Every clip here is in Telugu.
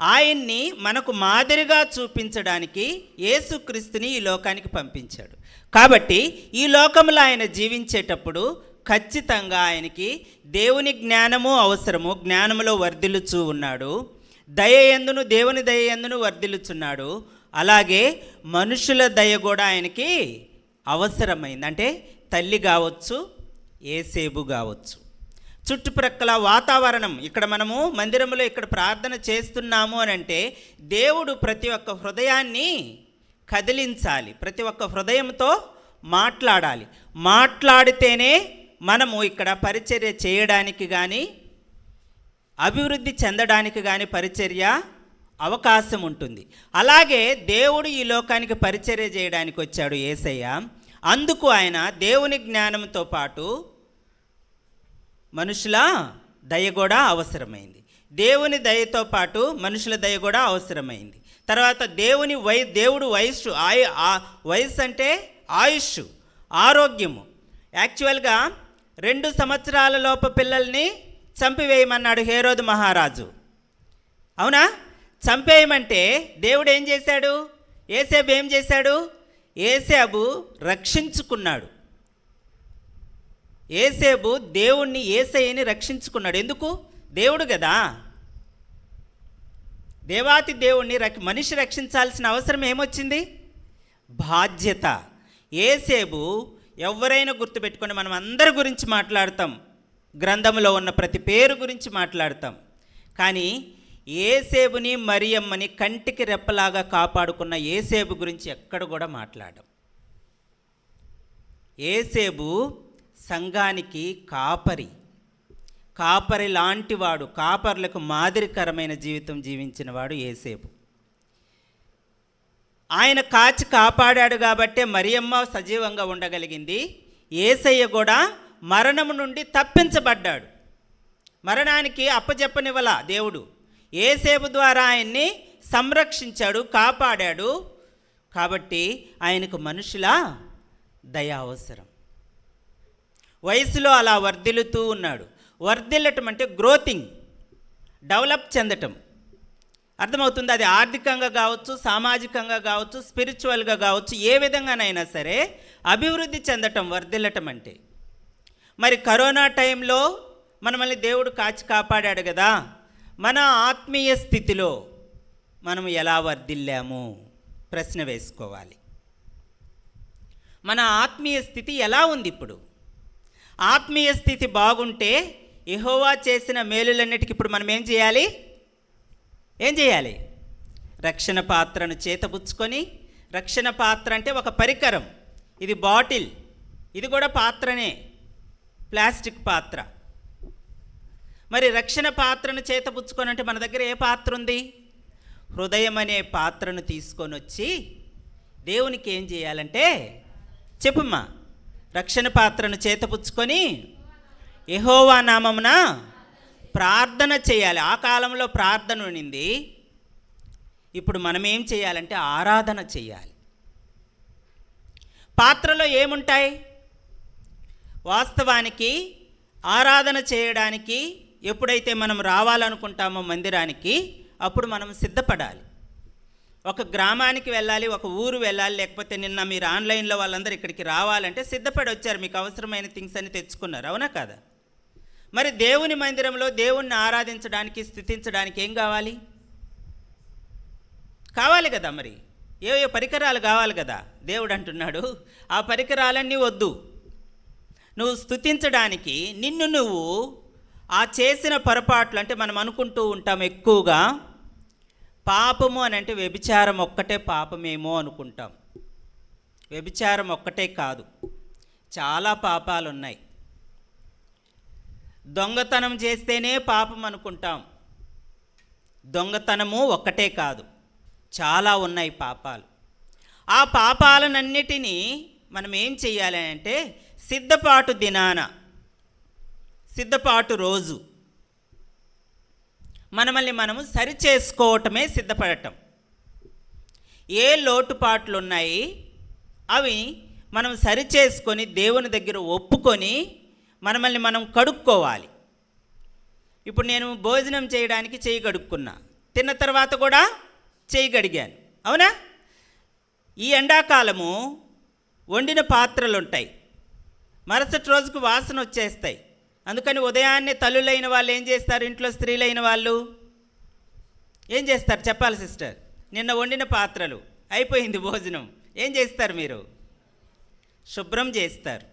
ఆయన్ని మనకు మాదిరిగా చూపించడానికి యేసుక్రీస్తుని ఈ లోకానికి పంపించాడు. కాబట్టి ఈ లోకంలో ఆయన జీవించేటప్పుడు ఖచ్చితంగా ఆయనకి దేవుని జ్ఞానము అవసరము. జ్ఞానములో వర్ధిల్లుచూ ఉన్నాడు. దయయందును దేవుని దయయందును వర్ధిల్లుచున్నాడు. అలాగే మనుషుల దయ కూడా ఆయనకి అవసరమైంది. అంటే తల్లి కావచ్చు, యేసేబు కావచ్చు, చుట్టుప్రక్కల వాతావరణం. ఇక్కడ మనము మందిరంలో ఇక్కడ ప్రార్థన చేస్తున్నాము అని అంటే దేవుడు ప్రతి ఒక్క హృదయాన్ని కదిలించాలి, ప్రతి ఒక్క హృదయంతో మాట్లాడాలి. మాట్లాడితేనే మనము ఇక్కడ పరిచర్య చేయడానికి కానీ అభివృద్ధి చెందడానికి కానీ పరిచర్య అవకాశం ఉంటుంది. అలాగే దేవుడు ఈ లోకానికి పరిచర్య చేయడానికి వచ్చాడు యేసయ్య. అందుకు ఆయన దేవుని జ్ఞానంతో పాటు మనుషుల దయ కూడా అవసరమైంది. దేవుని దయతో పాటు మనుషుల దయ కూడా అవసరమైంది. తర్వాత దేవుడు వయస్సు అంటే ఆయుష్, ఆరోగ్యము. యాక్చువల్గా 2 సంవత్సరాల లోపు పిల్లల్ని చంపివేయమన్నాడు హేరోదు మహారాజు. అవునా? చంపేయమంటే దేవుడు ఏం చేశాడు? యేసేబు ఏం చేశాడు? యేసేబు రక్షించుకున్నాడు. యేసేబు దేవుణ్ణి, యేసయ్యని రక్షించుకున్నాడు. ఎందుకు? దేవుడు కదా. దేవాతి దేవుణ్ణి మనిషి రక్షించాల్సిన అవసరం ఏమొచ్చింది? బాధ్యత. యేసేబు ఎవరైనా గుర్తుపెట్టుకొని, మనం అందరి గురించి మాట్లాడతాం, గ్రంథంలో ఉన్న ప్రతి పేరు గురించి మాట్లాడతాం. కానీ యేసేబుని మరియమ్మని కంటికి రెప్పలాగా కాపాడుకున్న యేసేబు గురించి ఎక్కడ కూడా మాట్లాడం. యేసేబు సంఘానికి కాపరి లాంటివాడు, కాపర్లకు మాదిరికరమైన జీవితం జీవించినవాడు యేసేబు. ఆయన కాచి కాపాడాడు కాబట్టే మరియమ్మ సజీవంగా ఉండగలిగింది. యేసయ్య కూడా మరణము నుండి తప్పించబడ్డాడు. మరణానికి అప్పచెప్పనివ్వల దేవుడు. యేసేబు ద్వారా ఆయన్ని సంరక్షించాడు, కాపాడాడు. కాబట్టి ఆయనకు మనుషుల దయ అవసరం. వయసులో అలా వర్ధిల్లుతూ ఉన్నాడు. వర్ధిల్లటం అంటే గ్రోతింగ్, డెవలప్ చెందటం. అర్థమవుతుంది? అది ఆర్థికంగా కావచ్చు, సామాజికంగా కావచ్చు, స్పిరిచువల్గా కావచ్చు, ఏ విధంగానైనా సరే అభివృద్ధి చెందటం వర్ధిల్లటం అంటే. మరి కరోనా టైంలో మనల్ని దేవుడు కాచి కాపాడాడు కదా. మన ఆత్మీయ స్థితిలో మనం ఎలా వర్ధిల్లాము ప్రశ్న వేసుకోవాలి. మన ఆత్మీయ స్థితి ఎలా ఉంది ఇప్పుడు? ఆత్మీయ స్థితి బాగుంటే యెహోవా చేసిన మేలులన్నిటికీ ఇప్పుడు మనం ఏం చేయాలి? రక్షణ పాత్రను చేతబుచ్చుకొని, రక్షణ పాత్ర అంటే ఒక పరికరం. ఇది బాటిల్, ఇది కూడా పాత్రనే, ప్లాస్టిక్ పాత్ర. మరి రక్షణ పాత్రను చేతబుచ్చుకొని అంటే మన దగ్గర ఏ పాత్ర ఉంది? హృదయం అనే పాత్రను తీసుకొని వచ్చి దేవునికి ఏం చేయాలంటే, చెప్పుమ్మా, రక్షణ పాత్రను చేతపుచ్చుకొని యెహోవా నామమున ప్రార్థన చేయాలి. ఆ కాలంలో ప్రార్థన ఉండింది. ఇప్పుడు మనం ఏం చేయాలంటే ఆరాధన చేయాలి. పాత్రలో ఏముంటాయి? వాస్తవానికి ఆరాధన చేయడానికి ఎప్పుడైతే మనం రావాలనుకుంటామో మందిరానికి, అప్పుడు మనం సిద్ధపడాలి. ఒక గ్రామానికి వెళ్ళాలి, ఒక ఊరు వెళ్ళాలి, లేకపోతే నిన్న మీరు ఆన్లైన్లో వాళ్ళందరూ ఇక్కడికి రావాలంటే సిద్ధపడి వచ్చారు, మీకు అవసరమైన థింగ్స్ అన్ని తెచ్చుకున్నారు. అవునా కాదా? మరి దేవుని మందిరంలో దేవుణ్ణి ఆరాధించడానికి, స్తుతించడానికి ఏం కావాలి కదా. మరి ఏ పరికరాలు కావాలి కదా. దేవుడు అంటున్నాడు, ఆ పరికరాలన్నీ వద్దు. నువ్వు స్తుతించడానికి నువ్వు ఆ చేసిన పొరపాట్లు, అంటే మనం అనుకుంటూ ఉంటాం ఎక్కువగా పాపము అని అంటే వ్యభిచారం ఒక్కటే పాపమేమో అనుకుంటాం. వ్యభిచారం ఒక్కటే కాదు, చాలా పాపాలు ఉన్నాయి. దొంగతనం చేస్తేనే పాపం అనుకుంటాం. దొంగతనము ఒక్కటే కాదు, చాలా ఉన్నాయి పాపాలు. ఆ పాపాలన్నిటినీ మనం ఏం చెయ్యాలి అంటే సిద్ధపాటు దినాన, సిద్ధపాటు రోజు మనల్ని మనము సరిచేసుకోవటమే సిద్ధపడటం. ఏ లోటుపాట్లు ఉన్నాయి అవి మనం సరిచేసుకొని దేవుని దగ్గర ఒప్పుకొని మనల్ని మనం కడుక్కోవాలి. ఇప్పుడు నేను భోజనం చేయడానికి చేయి కడుక్కున్నా, తిన్న తర్వాత కూడా చేయగడిగాను. అవునా? ఈ ఎండాకాలము వండిన పాత్రలు ఉంటాయి, మరుసటి రోజుకు వాసన వచ్చేస్తాయి. అందుకని ఉదయాన్నే తల్లులైన వాళ్ళు ఏం చేస్తారు, ఇంట్లో స్త్రీలైన వాళ్ళు ఏం చేస్తారు చెప్పాలి సిస్టర్? నిన్న వండిన పాత్రలు అయిపోయింది భోజనం, ఏం చేస్తారు మీరు? శుభ్రం చేస్తారు.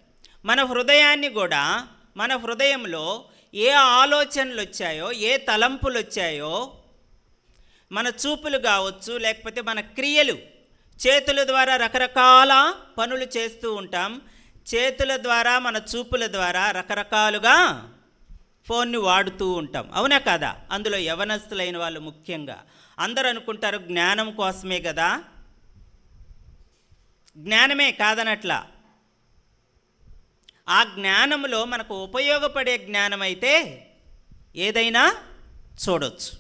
మన హృదయాన్ని కూడా, మన హృదయంలో ఏ ఆలోచనలు వచ్చాయో, ఏ తలంపులు వచ్చాయో, మన చూపులు కావచ్చు, లేకపోతే మన క్రియలు, చేతుల ద్వారా రకరకాల పనులు చేస్తూ ఉంటాం. చేతుల ద్వారా, మన చూపుల ద్వారా రకరకాలుగా ఫోన్ని వాడుతూ ఉంటాం. అవునా కాదా? అందులో యవనస్తులైన వాళ్ళు ముఖ్యంగా. అందరూ అనుకుంటారు జ్ఞానం కోసమే కదా. జ్ఞానమే కాదనట్లా. ఆ జ్ఞానంలో మనకు ఉపయోగపడే జ్ఞానం అయితే ఏదైనా చూడొచ్చు.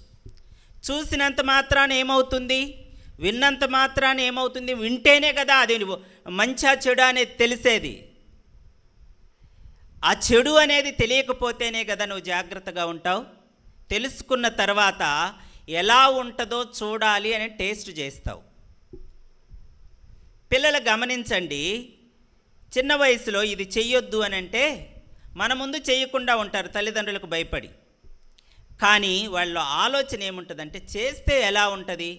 చూసినంత మాత్రాన ఏమవుతుంది? విన్నంత మాత్రాన ఏమవుతుంది? వింటేనే కదా అది మంచా చెడు అనేది తెలిసేది. ఆ చెడు అనేది తెలియకపోతేనే కదా నువ్వు జాగ్రత్తగా ఉంటావు. తెలుసుకున్న తర్వాత ఎలా ఉంటుందో చూడాలి అని టేస్ట్ చేస్తావు. పిల్లలు గమనించండి, చిన్న వయసులో ఇది చెయ్యొద్దు అని అంటే మన ముందు చేయకుండా ఉంటారు తల్లిదండ్రులకు భయపడి. కానీ వాళ్ళ ఆలోచన ఏముంటుందంటే చేస్తే ఎలా ఉంటుంది?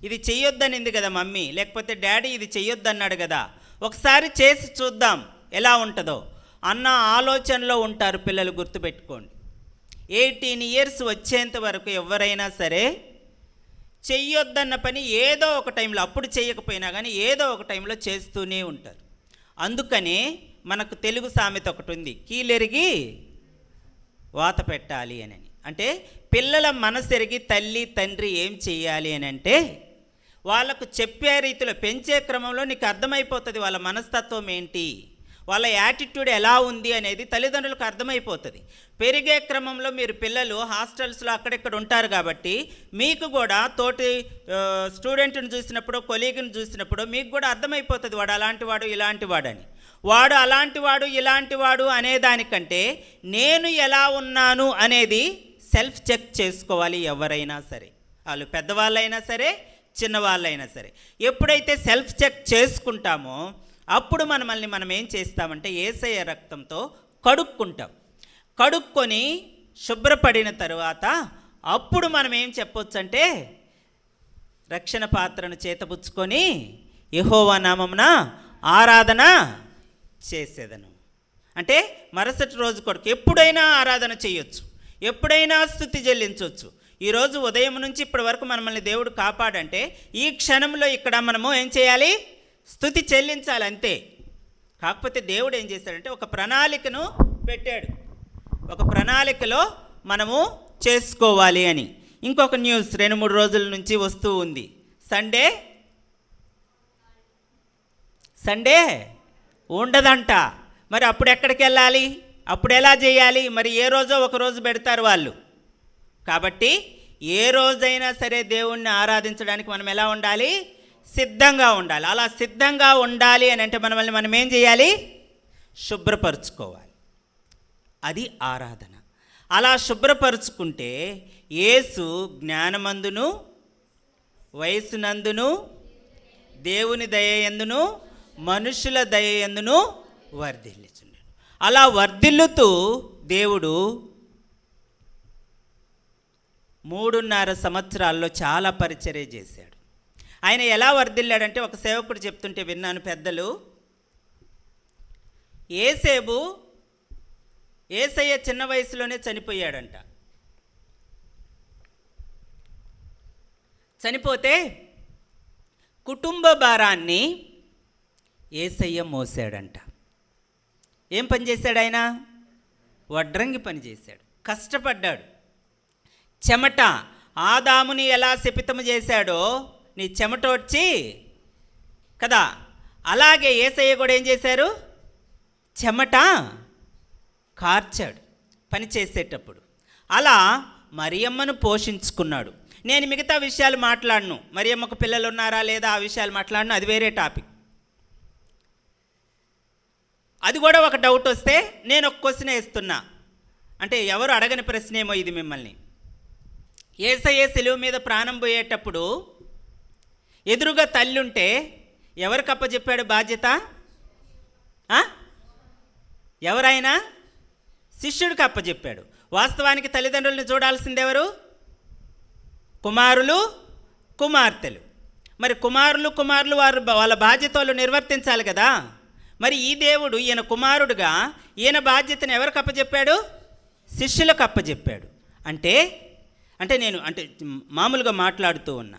ఇది చెయ్యొద్దనింది కదా మమ్మీ, లేకపోతే డాడీ ఇది చెయ్యొద్దన్నాడు కదా, ఒకసారి చేసి చూద్దాం ఎలా ఉంటుందో అన్న ఆలోచనలో ఉంటారు పిల్లలు. గుర్తుపెట్టుకోండి, 18 years వచ్చేంత వరకు ఎవరైనా సరే చెయ్యొద్దన్న పని ఏదో ఒక టైంలో, అప్పుడు చేయకపోయినా కానీ ఏదో ఒక టైంలో చేస్తూనే ఉంటారు. అందుకనే మనకు తెలుగు సామెత ఒకటి ఉంది, కీలెరిగి వాత పెట్టాలి అని. అంటే పిల్లల మనసెరిగి తల్లి తండ్రి ఏం చెయ్యాలి అని అంటే వాళ్ళకు చెప్పే రీతిలో పెంచే క్రమంలో నీకు అర్థమైపోతుంది వాళ్ళ మనస్తత్వం ఏంటి, వాళ్ళ యాటిట్యూడ్ ఎలా ఉంది అనేది తల్లిదండ్రులకు అర్థమైపోతుంది. పెరిగే క్రమంలో మీరు పిల్లలు హాస్టల్స్లో అక్కడెక్కడ ఉంటారు కాబట్టి మీకు కూడా తోటి స్టూడెంట్ని చూసినప్పుడు, కొలీగ్ని చూసినప్పుడు మీకు కూడా అర్థమైపోతుంది వాడు అలాంటి వాడు ఇలాంటి వాడని. వాడు అలాంటి వాడు ఇలాంటి వాడు అనేదానికంటే నేను ఎలా ఉన్నాను అనేది సెల్ఫ్ చెక్ చేసుకోవాలి ఎవరైనా సరే, వాళ్ళు పెద్దవాళ్ళైనా సరే చిన్నవాళ్ళైనా సరే. ఎప్పుడైతే సెల్ఫ్ చెక్ చేసుకుంటామో అప్పుడు మనల్ని మనం ఏం చేస్తామంటే యేసయ్య రక్తంతో కడుక్కుంటాం. కడుక్కొని శుభ్రపడిన తరువాత అప్పుడు మనం ఏం చెప్పొచ్చు అంటే రక్షణ పాత్రను చేతపుచ్చుకొని యెహోవా నామమున ఆరాధన చేసేదను. అంటే మరుసటి రోజు కొరకు ఎప్పుడైనా ఆరాధన చేయొచ్చు, ఎప్పుడైనా స్తుతి చెల్లించవచ్చు. ఈరోజు ఉదయం నుంచి ఇప్పటి వరకు మనల్ని దేవుడు కాపాడంటే ఈ క్షణంలో ఇక్కడ మనము ఏం చేయాలి? స్తుతి చెల్లించాలి అంతే. కాకపోతే దేవుడు ఏం చేశాడంటే ఒక ప్రణాళికను పెట్టాడు, ఒక ప్రణాళికలో మనము చేసుకోవాలి అని. ఇంకొక న్యూస్ 2-3 రోజుల నుంచి వస్తూ ఉంది. సండే ఉండదంట. మరి అప్పుడు ఎక్కడికి వెళ్ళాలి? అప్పుడు ఎలా చేయాలి? మరి ఏ రోజో ఒక రోజు పెడతారు వాళ్ళు. కాబట్టి ఏ రోజైనా సరే దేవుణ్ణి ఆరాధించడానికి మనం ఎలా ఉండాలి? సిద్ధంగా ఉండాలి. అలా సిద్ధంగా ఉండాలి అని అంటే మనం ఏం చేయాలి? శుభ్రపరచుకోవాలి. అది ఆరాధన. అలా శుభ్రపరుచుకుంటే యేసు జ్ఞానమందును, వయసునందును, దేవుని దయయందును, మనుషుల దయయందును వర్ధిల్లుచున్నాడు. అలా వర్ధిల్లుతూ దేవుడు 3.5 సంవత్సరాల్లో చాలా పరిచర్య చేశాడు. ఆయన ఎలా వర్ధిల్లాడంటే ఒక సేవకుడు చెప్తుంటే విన్నాను పెద్దలు, యేసయ్య చిన్న వయసులోనే చనిపోయాడంట. చనిపోతే కుటుంబ భారాన్ని యేసయ్య మోసాడంట. ఏం పని చేశాడు ఆయన? వడ్రంగి పని చేశాడు, కష్టపడ్డాడు. చెమట, ఆదాముని ఎలా శపితము చేశాడో నీ చెమట వచ్చి కదా, అలాగే యేసయ్య కూడా ఏం చేశారు? చెమట కార్చాడు పని చేసేటప్పుడు. అలా మరియమ్మను పోషించుకున్నాడు. నేను మిగతా విషయాలు మాట్లాడను, మరియమ్మకు పిల్లలు ఉన్నారా లేదా ఆ విషయాలు మాట్లాడను, అది వేరే టాపిక్. అది కూడా ఒక డౌట్ వస్తే నేను ఒక క్వశ్చన్ వేస్తున్నా, అంటే ఎవరు అడగని ప్రశ్న ఏమో ఇది మిమ్మల్ని. యేసయ్య సిలువ మీద ప్రాణం పోయేటప్పుడు ఎదురుగా తల్లి ఉంటే ఎవరికి అప్పచెప్పాడు బాధ్యత? ఎవరైనా శిష్యుడికి అప్పచెప్పాడు. వాస్తవానికి తల్లిదండ్రులను చూడాల్సింది ఎవరు? కుమారులు, కుమార్తెలు. మరి కుమారులు వాళ్ళ బాధ్యతలు నిర్వర్తించాలి కదా. మరి ఈ దేవుడు ఈయన కుమారుడుగా ఈయన బాధ్యతను ఎవరికి అప్పచెప్పాడు? శిష్యులకు అప్పచెప్పాడు. అంటే నేను మామూలుగా మాట్లాడుతూ ఉన్నా.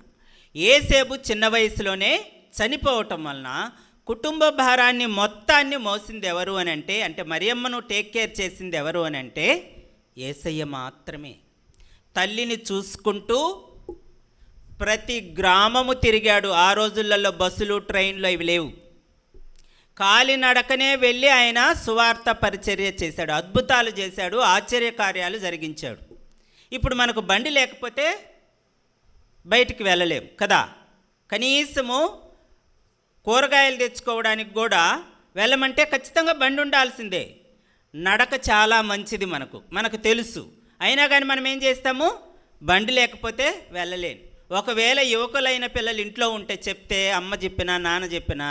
యేసేపు చిన్న వయసులోనే చనిపోవటం వలన కుటుంబ భారాన్ని మొత్తాన్ని మోసింది ఎవరు అని అంటే మరియమ్మను టేక్ కేర్ చేసింది ఎవరు అని అంటే యేసయ్య మాత్రమే. తల్లిని చూసుకుంటూ ప్రతి గ్రామము తిరిగాడు. ఆ రోజులలో బస్సులు, ట్రైన్లు ఇవి లేవు. కాలినడకనే వెళ్ళి ఆయన సువార్త పరిచర్య చేశాడు, అద్భుతాలు చేశాడు, ఆశ్చర్యకార్యాలు జరిగించాడు. ఇప్పుడు మనకు బండి లేకపోతే బయటికి వెళ్ళలేం కదా. కనీసము కూరగాయలు తెచ్చుకోవడానికి కూడా వెళ్ళమంటే ఖచ్చితంగా బండి ఉండాల్సిందే. నడక చాలా మంచిది మనకు తెలుసు. అయినా కానీ మనం ఏం చేస్తాము? బండి లేకపోతే వెళ్ళలేను. ఒకవేళ యువకులైన పిల్లలు ఇంట్లో ఉంటే చెప్తే అమ్మ చెప్పినా నాన్న చెప్పినా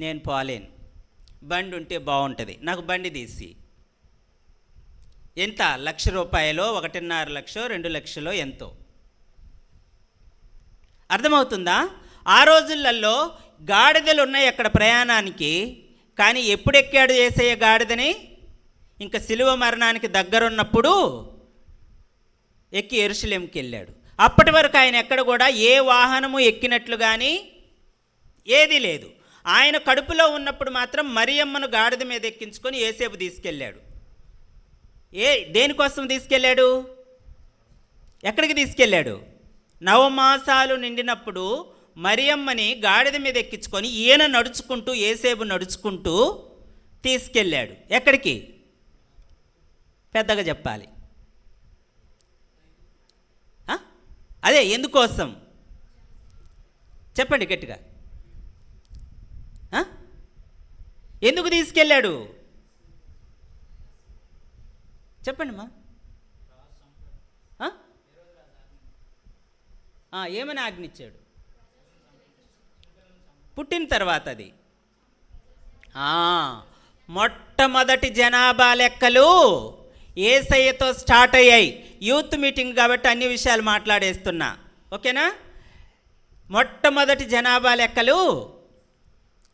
నేను పోలేను. బండి ఉంటే బాగుంటుంది. నాకు బండి తీసి ఎంత? ₹1,00,000, 1.5 లక్షో, 2 లక్షలో ఎంతో. అర్థమవుతుందా? ఆ రోజులలో గాడిదలు ఉన్నాయి అక్కడ ప్రయాణానికి. కానీ ఎప్పుడు ఎక్కాడు యేసయ్య గాడిదని? ఇంకా సిలువ మరణానికి దగ్గరున్నప్పుడు ఎక్కి యెరూషలేంకి వెళ్ళాడు. అప్పటి వరకు ఆయన ఎక్కడ కూడా ఏ వాహనము ఎక్కినట్లు కానీ ఏదీ లేదు. ఆయన కడుపులో ఉన్నప్పుడు మాత్రం మరియమ్మను గాడిద మీద ఎక్కించుకొని యేసేపు తీసుకెళ్ళాడు. దేనికోసం తీసుకెళ్ళాడు? ఎక్కడికి తీసుకెళ్ళాడు? 9 మాసాలు నిండినప్పుడు మరియమ్మని గాడిద మీద ఎక్కించుకొని ఈయన నడుచుకుంటూ, యేసేపు నడుచుకుంటూ తీసుకెళ్ళాడు. ఎక్కడికి? పెద్దగా చెప్పాలి. అదే ఎందుకోసం చెప్పండి గట్టిగా. ఎందుకు తీసుకెళ్ళాడు చెప్పండి మా. ఏమని ఆజ్ఞించాడు? పుట్టిన తర్వాత అది మొట్టమొదటి జనాభా లెక్కలు యేసయ్యతో స్టార్ట్ అయ్యాయి. యూత్ మీటింగ్ కాబట్టి అన్ని విషయాలు మాట్లాడేస్తున్నా, ఓకేనా? మొట్టమొదటి జనాభా లెక్కలు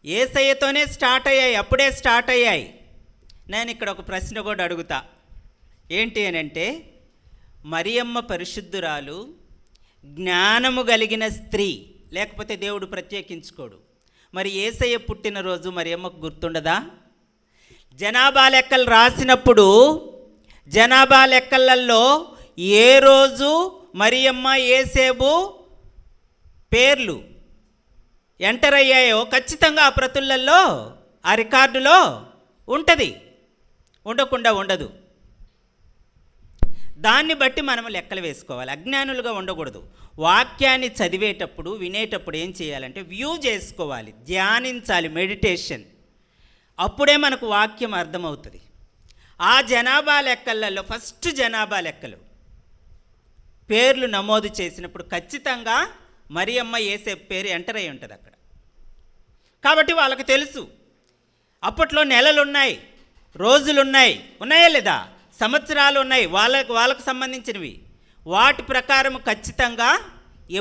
యేసయ్యతోనే స్టార్ట్ అయ్యాయి, అప్పుడే స్టార్ట్ అయ్యాయి. నేను ఇక్కడ ఒక ప్రశ్న కూడా అడుగుతా. ఏంటి అని అంటే, మరియమ్మ పరిశుద్ధురాలు, జ్ఞానము కలిగిన స్త్రీ, లేకపోతే దేవుడు ప్రత్యేకించుకోడు. మరి యేసయ్య పుట్టినరోజు మరియమ్మకు గుర్తుండదా? జనాభా లెక్కలు రాసినప్పుడు జనాభా లెక్కలలో ఏ రోజు మరియమ్మ, యేసేపు పేర్లు ఎంటర్ అయ్యాయో ఖచ్చితంగా ఆ ప్రతులలో, ఆ రికార్డులో ఉంటుంది, ఉండకుండా ఉండదు. దాన్ని బట్టి మనం లెక్కలు వేసుకోవాలి. అజ్ఞానులుగా ఉండకూడదు. వాక్యాన్ని చదివేటప్పుడు, వినేటప్పుడు ఏం చేయాలంటే వ్యూ చేసుకోవాలి, ధ్యానించాలి, మెడిటేషన్. అప్పుడే మనకు వాక్యం అర్థమవుతుంది. ఆ జనాభా లెక్కలలో ఫస్ట్ జనాభా లెక్కలు పేర్లు నమోదు చేసినప్పుడు ఖచ్చితంగా మరియమ్మ, యేసేపు పేరు ఎంటర్ అయి ఉంటుంది అక్కడ. కాబట్టి వాళ్ళకి తెలుసు అప్పట్లో నెలలున్నాయి, రోజులున్నాయి, ఉన్నాయా లేదా, సంవత్సరాలు ఉన్నాయి, వాళ్ళకు సంబంధించినవి. వాటి ప్రకారం ఖచ్చితంగా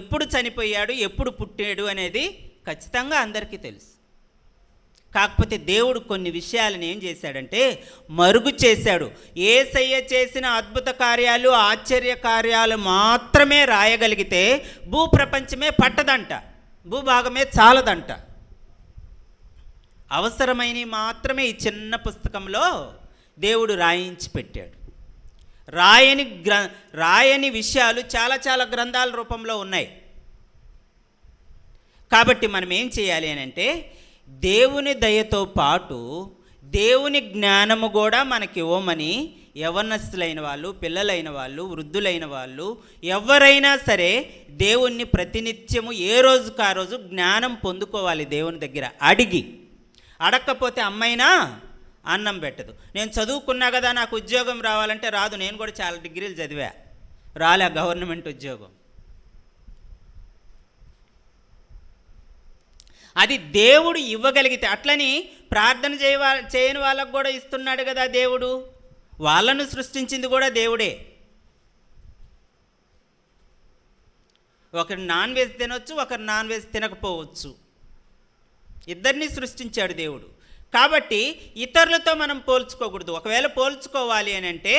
ఎప్పుడు చనిపోయాడు, ఎప్పుడు పుట్టాడు అనేది ఖచ్చితంగా అందరికీ తెలుసు. కాకపోతే దేవుడు కొన్ని విషయాలను ఏం చేశాడంటే మరుగు చేశాడు. యేసయ్య చేసిన అద్భుత కార్యాలు, ఆశ్చర్య కార్యాలు మాత్రమే రాయగలిగితే భూప్రపంచమే పట్టదంట, భూభాగమే చాలదంట. అవసరమైనవి మాత్రమే ఈ చిన్న పుస్తకంలో దేవుడు రాయించి పెట్టాడు. రాయని విషయాలు చాలా చాలా గ్రంథాల రూపంలో ఉన్నాయి. కాబట్టి మనం ఏం చేయాలి అని అంటే, దేవుని దయతో పాటు దేవుని జ్ఞానము కూడా మనకి ఇవ్వమని యవ్వనస్తులైన వాళ్ళు, పిల్లలైన వాళ్ళు, వృద్ధులైన వాళ్ళు ఎవరైనా సరే దేవుణ్ణి ప్రతినిత్యము ఏ రోజుకు ఆ రోజు జ్ఞానం పొందుకోవాలి. దేవుని దగ్గర అడగకపోతే అమ్మైనా అన్నం పెట్టదు. నేను చదువుకున్నా కదా, నాకు ఉద్యోగం రావాలంటే రాదు. నేను కూడా చాలా డిగ్రీలు చదివా, రాలే గవర్నమెంట్ ఉద్యోగం. అది దేవుడు ఇవ్వగలిగితే. అట్లని ప్రార్థన చేయని వాళ్ళకు కూడా ఇస్తున్నాడు కదా దేవుడు. వాళ్ళను సృష్టించింది కూడా దేవుడే. ఒకరు నాన్ వెజ్ తినొచ్చు, ఒకరు నాన్ వెజ్ తినకపోవచ్చు. ఇద్దరిని సృష్టించాడు దేవుడు. కాబట్టి ఇతరులతో మనం పోల్చుకోకూడదు. ఒకవేళ పోల్చుకోవాలి అని అంటే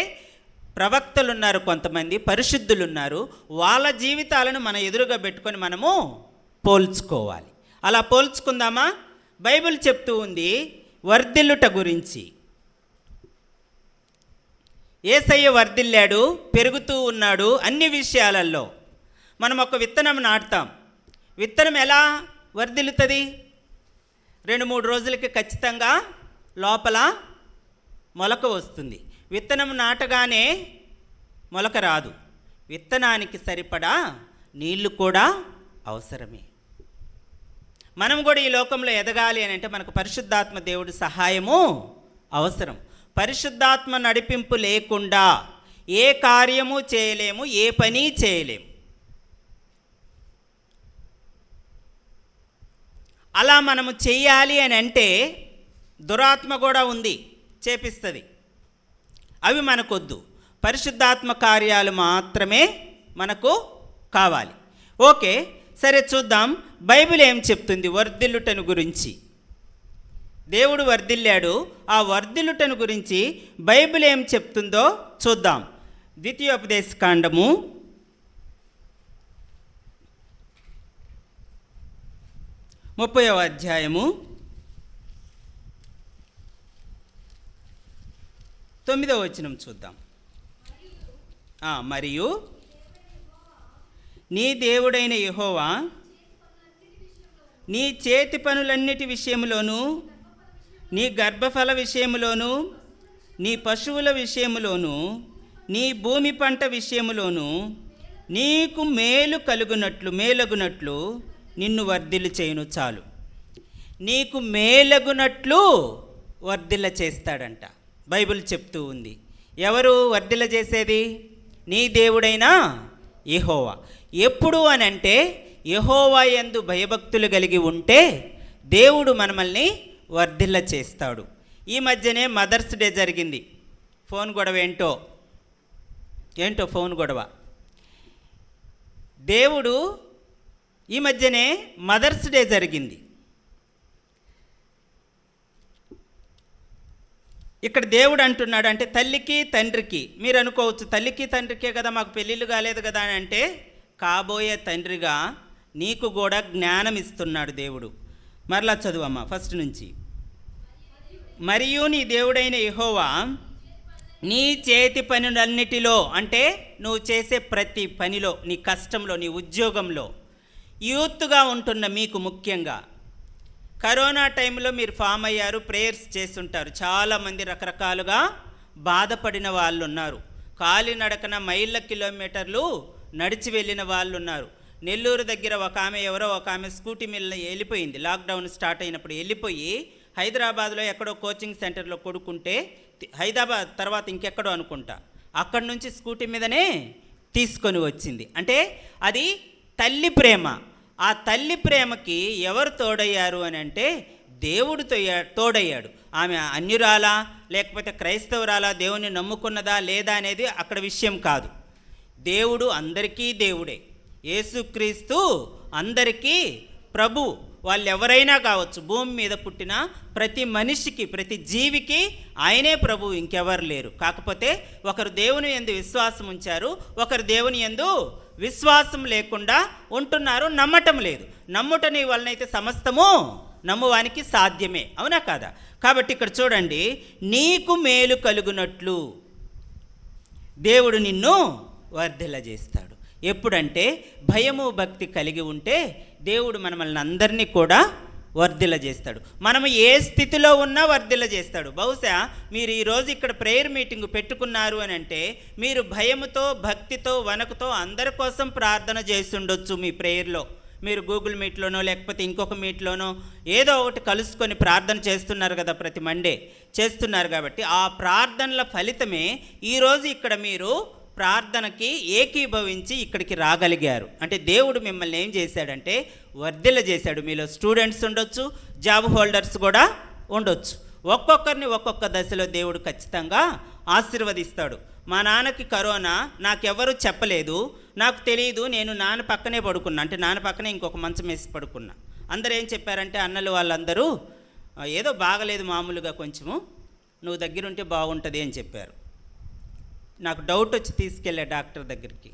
ప్రవక్తలు ఉన్నారు, కొంతమంది పరిశుద్ధులు ఉన్నారు, వాళ్ళ జీవితాలను మన ఎదురుగా పెట్టుకొని మనము పోల్చుకోవాలి. అలా పోల్చుకుందామా? బైబిల్ చెప్తూ ఉంది వర్ధిల్లుట గురించి. యేసయ్య వర్ధిల్లాడు, పెరుగుతూ ఉన్నాడు అన్ని విషయాలలో. మనం ఒక విత్తనం నాటుతాం. విత్తనం ఎలా వర్ధిల్లుతుంది? 2-3 రోజులకి ఖచ్చితంగా లోపల మొలక వస్తుంది. విత్తనం నాటగానే మొలక రాదు. విత్తనానికి సరిపడా నీళ్లు కూడా అవసరమే. మనం కూడా ఈ లోకంలో ఎదగాలి అని అంటే మనకు పరిశుద్ధాత్మ దేవుడి సహాయము అవసరం. పరిశుద్ధాత్మ నడిపింపు లేకుండా ఏ కార్యము చేయలేము, ఏ పని చేయలేము. అలా మనము చెయ్యాలి అని అంటే దురాత్మ కూడా ఉంది, చేపిస్తుంది. అవి మనకొద్దు. పరిశుద్ధాత్మ కార్యాలు మాత్రమే మనకు కావాలి. ఓకే, సరే చూద్దాం బైబిల్ ఏం చెప్తుంది వర్ధిల్లుటను గురించి. దేవుడు వర్ధిల్లాడు, ఆ వర్ధిల్లుటను గురించి బైబిల్ ఏం చెప్తుందో చూద్దాం. ద్వితీయోపదేశకాండము 30వ అధ్యాయము 9వ వచనం చూద్దాం. మరియు నీ దేవుడైన యెహోవా నీ చేతి పనులన్నిటి విషయములోను, నీ గర్భఫల విషయములోను, నీ పశువుల విషయములోను, నీ భూమి పంట విషయములోను నీకు మేలగునట్లు నిన్ను వర్ధిల్ల చేయును. చాలు, నీకు మేలగునట్లు వర్ధిల్ల చేస్తాడంట బైబిల్ చెప్తూ ఉంది. ఎవరు వర్ధిల్ల చేసేది? నీ దేవుడైన యెహోవా. ఎప్పుడు అని అంటే యెహోవా యందు భయభక్తులు కలిగి ఉంటే దేవుడు మనల్ని వర్ధిల్ల చేస్తాడు. ఈ మధ్యనే మదర్స్ డే జరిగింది. ఫోన్ గొడవ ఏంటో ఫోన్ గొడవ. దేవుడు ఈ మధ్యనే మదర్స్ డే జరిగింది. ఇక్కడ దేవుడు అంటున్నాడు అంటే తల్లికి తండ్రికి. మీరు అనుకోవచ్చు తల్లికి తండ్రికే కదా మాకు పెళ్ళిళ్ళు కాలేదు కదా అని అంటే, కాబోయే తండ్రిగా నీకు కూడా జ్ఞానం ఇస్తున్నాడు దేవుడు. మరలా చదువమ్మా ఫస్ట్ నుంచి. మరియు నీ దేవుడైన యెహోవా నీ చేతి పనులన్నిటిలో, అంటే నువ్వు చేసే ప్రతి పనిలో, నీ కష్టంలో, నీ ఉద్యోగంలో, యూత్గా ఉంటున్న మీకు ముఖ్యంగా కరోనా టైంలో మీరు ఫామ్ అయ్యారు, ప్రేయర్స్ చేస్తుంటారు. చాలామంది రకరకాలుగా బాధపడిన వాళ్ళు ఉన్నారు. కాలినడకన మైళ్ళ కిలోమీటర్లు నడిచి వెళ్ళిన వాళ్ళు ఉన్నారు. నెల్లూరు దగ్గర ఒక ఆమె స్కూటీ మీద వెళ్ళిపోయింది. లాక్డౌన్ స్టార్ట్ అయినప్పుడు వెళ్ళిపోయి హైదరాబాద్లో ఎక్కడో కోచింగ్ సెంటర్లో కొడుకుంటే, హైదరాబాద్ తర్వాత ఇంకెక్కడో అనుకుంటా, అక్కడి నుంచి స్కూటీ మీదనే తీసుకొని వచ్చింది. అంటే అది తల్లి ప్రేమ. ఆ తల్లి ప్రేమకి ఎవరు తోడయ్యారు అని అంటే దేవుడు తోడయ్యాడు. ఆమె అన్యురాలా లేకపోతే క్రైస్తవురాలా, దేవుని నమ్ముకున్నదా లేదా అనేది అక్కడ విషయం కాదు. దేవుడు అందరికీ దేవుడే. యేసుక్రీస్తు అందరికీ ప్రభు. వాళ్ళు ఎవరైనా కావచ్చు, భూమి మీద పుట్టిన ప్రతి మనిషికి, ప్రతి జీవికి ఆయనే ప్రభు, ఇంకెవరు లేరు. కాకపోతే ఒకరు దేవుని యందు విశ్వాసం ఉంచారు, ఒకరు దేవుని యందు విశ్వాసం లేకుండా ఉంటున్నారు, నమ్మటం లేదు. నమ్ముటని వలనైతే సమస్తము నమ్మువానికి సాధ్యమే, అవునా కాదా? కాబట్టి ఇక్కడ చూడండి, నీకు మేలు కలుగునట్లు దేవుడు నిన్ను వర్ధిల్ల చేస్తాడు. ఎప్పుడంటే భయము భక్తి కలిగి ఉంటే దేవుడు మనల్ని అందరినీ కూడా వర్ధిల్ల చేస్తాడు. మనము ఏ స్థితిలో ఉన్నా వర్ధిల్ల చేస్తాడు. బహుశా మీరు ఈరోజు ఇక్కడ ప్రేయర్ మీటింగ్ పెట్టుకున్నారు అని అంటే మీరు భయముతో, భక్తితో, వణకుతో అందరి కోసం ప్రార్థన చేసి ఉండొచ్చు. మీ ప్రేయర్లో మీరు గూగుల్ మీట్లోనో లేకపోతే ఇంకొక మీట్లోనో ఏదో ఒకటి కలుసుకొని ప్రార్థన చేస్తున్నారు కదా, ప్రతి మండే చేస్తున్నారు. కాబట్టి ఆ ప్రార్థనల ఫలితమే ఈరోజు ఇక్కడ మీరు ప్రార్థనకి ఏకీభవించి ఇక్కడికి రాగలిగారు. అంటే దేవుడు మిమ్మల్ని ఏం చేశాడంటే వర్ధిల్ల చేశాడు. మీలో స్టూడెంట్స్ ఉండొచ్చు, జాబ్ హోల్డర్స్ కూడా ఉండొచ్చు. ఒక్కొక్కరిని ఒక్కొక్క దశలో దేవుడు ఖచ్చితంగా ఆశీర్వదిస్తాడు. మా నాన్నకి కరోనా, నాకెవరూ చెప్పలేదు, నాకు తెలియదు, నేను నాన్న పక్కనే పడుకున్నా. అంటే నాన్న పక్కనే ఇంకొక మంచం వేసి పడుకున్నా. అందరూ ఏం చెప్పారంటే అన్నలు వాళ్ళందరూ ఏదో బాగలేదు మామూలుగా, కొంచెము నువ్వు దగ్గరుంటే బాగుంటుంది అని చెప్పారు. నాకు డౌట్ వచ్చి తీసుకెళ్ళా డాక్టర్ దగ్గరికి.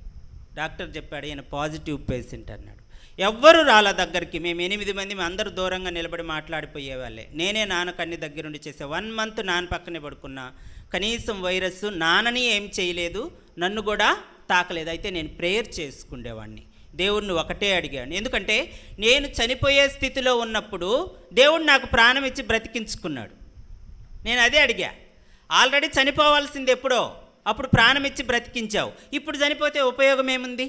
డాక్టర్ చెప్పాడు ఈయన పాజిటివ్ పేషెంట్ అన్నాడు. ఎవ్వరూ రాలా దగ్గరికి. మేము 8 మంది అందరూ దూరంగా నిలబడి మాట్లాడిపోయేవాళ్ళే. నేనే నాన్నకు అన్ని దగ్గరుండి చేసా. 1 మంత్ నాన్న పక్కనే పడుకున్నా. కనీసం వైరస్ నాన్నని ఏం చేయలేదు, నన్ను కూడా తాకలేదు. అయితే నేను ప్రేయర్ చేసుకునేవాడిని, దేవుణ్ణి ఒకటే అడిగాను. ఎందుకంటే నేను చనిపోయే స్థితిలో ఉన్నప్పుడు దేవుడు నాకు ప్రాణం ఇచ్చి బ్రతికించుకున్నాడు. నేను అదే అడిగా. ఆల్రెడీ చనిపోవాల్సింది ఎప్పుడో, అప్పుడు ప్రాణం ఇచ్చి బ్రతికించావు, ఇప్పుడు చనిపోతే ఉపయోగం ఏముంది?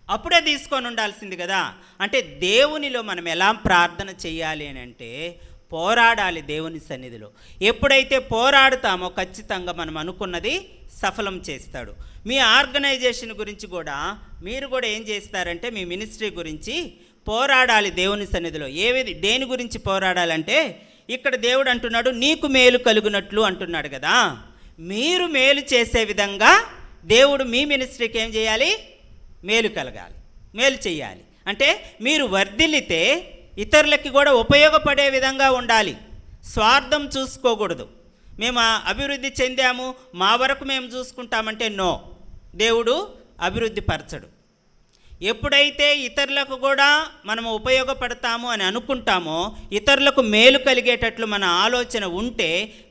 అప్పుడే తీసుకొని ఉండాల్సింది కదా. అంటే దేవునిలో మనం ఎలా ప్రార్థన చేయాలి అని అంటే పోరాడాలి దేవుని సన్నిధిలో. ఎప్పుడైతే పోరాడుతామో ఖచ్చితంగా మనం అనుకున్నది సఫలం చేస్తాడు. మీ ఆర్గనైజేషన్ గురించి కూడా మీరు కూడా ఏం చేస్తారంటే మీ మినిస్ట్రీ గురించి పోరాడాలి దేవుని సన్నిధిలో. దేని గురించి పోరాడాలంటే ఇక్కడ దేవుడు అంటున్నాడు నీకు మేలు కలుగునట్లు అంటున్నాడు కదా. మీరు మేలు చేసే విధంగా దేవుడు మీ మినిస్ట్రీకి ఏం చేయాలి? మేలు కలగాలి, మేలు చేయాలి. అంటే మీరు వర్ధిల్లితే ఇతరులకి కూడా ఉపయోగపడే విధంగా ఉండాలి. స్వార్థం చూసుకోకూడదు. మేము అభివృద్ధి చెందాము, మా వరకు మేము చూసుకుంటామంటే నో, దేవుడు అభివృద్ధి పరచడు. ఎప్పుడైతే ఇతరులకు కూడా మనము ఉపయోగపడతాము అని అనుకుంటామో, ఇతరులకు మేలు కలిగేటట్లు మన ఆలోచన ఉంటే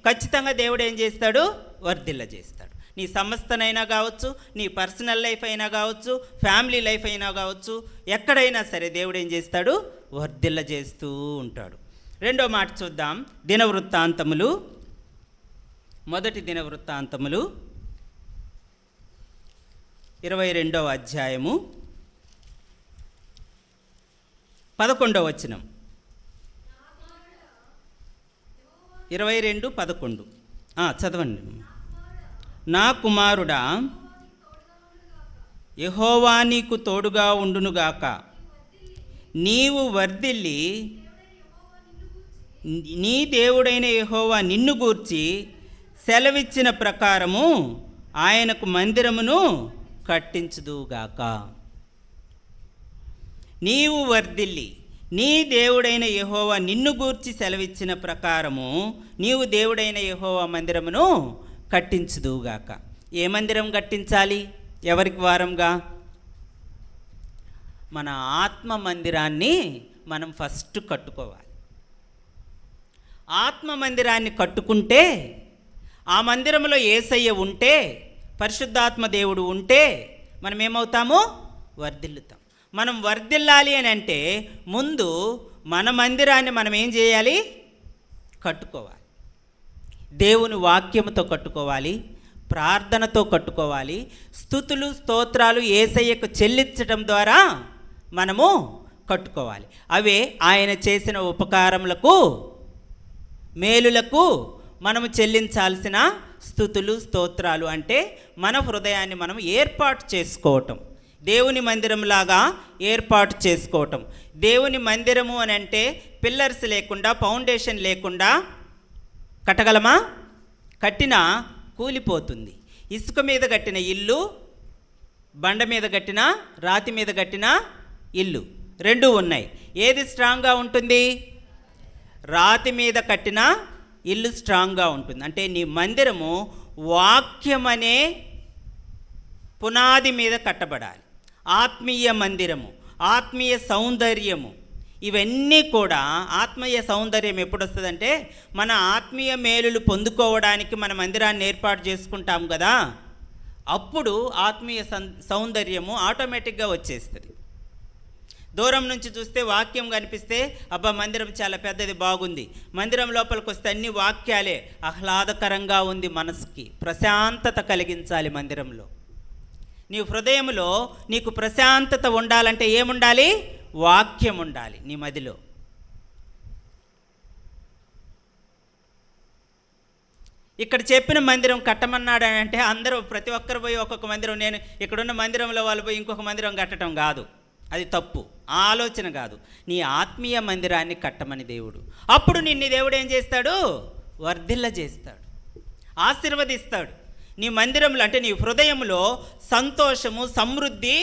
ఖచ్చితంగా దేవుడు ఏం చేస్తాడు? వర్ధిల్ల చేస్తాడు. నీ సంస్థనైనా కావచ్చు, నీ పర్సనల్ లైఫ్ అయినా కావచ్చు, ఫ్యామిలీ లైఫ్ అయినా కావచ్చు, ఎక్కడైనా సరే దేవుడు ఏం చేస్తాడు? వర్ధిల్ల చేస్తూ ఉంటాడు. రెండో మాట చూద్దాం. దినవృత్తాంతములు, మొదటి దినవృత్తాంతములు 22వ అధ్యాయము 11వ వచనం. 22:11 చదవండి. నా కుమారుడా, యెహోవా నీకు తోడుగా ఉండునుగాక, నీవు వర్ధిల్లి నీ దేవుడైన యెహోవా నిన్ను గూర్చి సెలవిచ్చిన ప్రకారము ఆయనకు మందిరమును కట్టించుదుగాక. నీవు వర్ధిల్లి నీ దేవుడైన యెహోవా నిన్ను గూర్చి సెలవిచ్చిన ప్రకారము నీవు దేవుడైన యెహోవా మందిరమును కట్టించుదుగాక. ఏ మందిరం కట్టించాలి? ఎవరికి వారంగా? మన ఆత్మ మందిరాన్ని మనం ఫస్ట్ కట్టుకోవాలి. ఆత్మ మందిరాన్ని కట్టుకుంటే, ఆ మందిరంలో యేసయ్య ఉంటే, పరిశుద్ధాత్మ దేవుడు ఉంటే మనం ఏమవుతాము? వర్ధిల్లుతాం. మనం వర్ధిల్లాలి అని అంటే ముందు మన మందిరాన్ని మనం ఏం చేయాలి? కట్టుకోవాలి. దేవుని వాక్యముతో కట్టుకోవాలి, ప్రార్థనతో కట్టుకోవాలి, స్తుతులు స్తోత్రాలు యేసయ్యకు చెల్లించడం ద్వారా మనము కట్టుకోవాలి. అవే ఆయన చేసిన ఉపకారములకు, మేలులకు మనము చెల్లించాల్సిన స్తుతులు స్తోత్రాలు. అంటే మన హృదయాన్ని మనం ఏర్పాటు చేసుకోవటం, దేవుని మందిరంలాగా ఏర్పాటు చేసుకోవటం. దేవుని మందిరము అని అంటే పిల్లర్స్ లేకుండా, ఫౌండేషన్ లేకుండా కట్టగలమా? కట్టినా కూలిపోతుంది. ఇసుక మీద కట్టిన ఇల్లు, బండ మీద కట్టిన, రాతి మీద కట్టిన ఇల్లు రెండూ ఉన్నాయి. ఏది స్ట్రాంగ్గా ఉంటుంది? రాతి మీద కట్టిన ఇల్లు స్ట్రాంగ్గా ఉంటుంది. అంటే నీ మందిరము వాక్యం అనే పునాది మీద కట్టబడాలి. ఆత్మీయ మందిరము, ఆత్మీయ సౌందర్యము, ఇవన్నీ కూడా ఆత్మీయ సౌందర్యం ఎప్పుడు వస్తుందంటే మన ఆత్మీయ మేలులు పొందుకోవడానికి మన మందిరాన్ని ఏర్పాటు చేసుకుంటాం కదా, అప్పుడు ఆత్మీయ సౌందర్యము ఆటోమేటిక్గా వచ్చేస్తుంది. దూరం నుంచి చూస్తే వాక్యం కనిపిస్తే అబ్బా మందిరం చాలా పెద్దది, బాగుంది. మందిరం లోపలికి వస్తే అన్ని వాక్యాలే, ఆహ్లాదకరంగా ఉంది, మనసుకి ప్రశాంతత కలిగించాలి. మందిరంలో నీ హృదయంలో నీకు ప్రశాంతత ఉండాలంటే ఏముండాలి? వాక్యం ఉండాలి నీ మదిలో. ఇక్కడ చెప్పిన మందిరం కట్టమన్నాడు అని అంటే అందరూ ప్రతి ఒక్కరు పోయి ఒక్కొక్క మందిరం, నేను ఇక్కడున్న మందిరంలో వాళ్ళు పోయి ఇంకొక మందిరం కట్టడం కాదు, అది తప్పు, ఆ ఆలోచన కాదు. నీ ఆత్మీయ మందిరాన్ని కట్టమని దేవుడు. అప్పుడు నిన్ను దేవుడు ఏం చేస్తాడు? వర్ధిల్ల చేస్తాడు, ఆశీర్వదిస్తాడు. నీ మందిరంలో అంటే నీ హృదయంలో సంతోషము, సమృద్ధి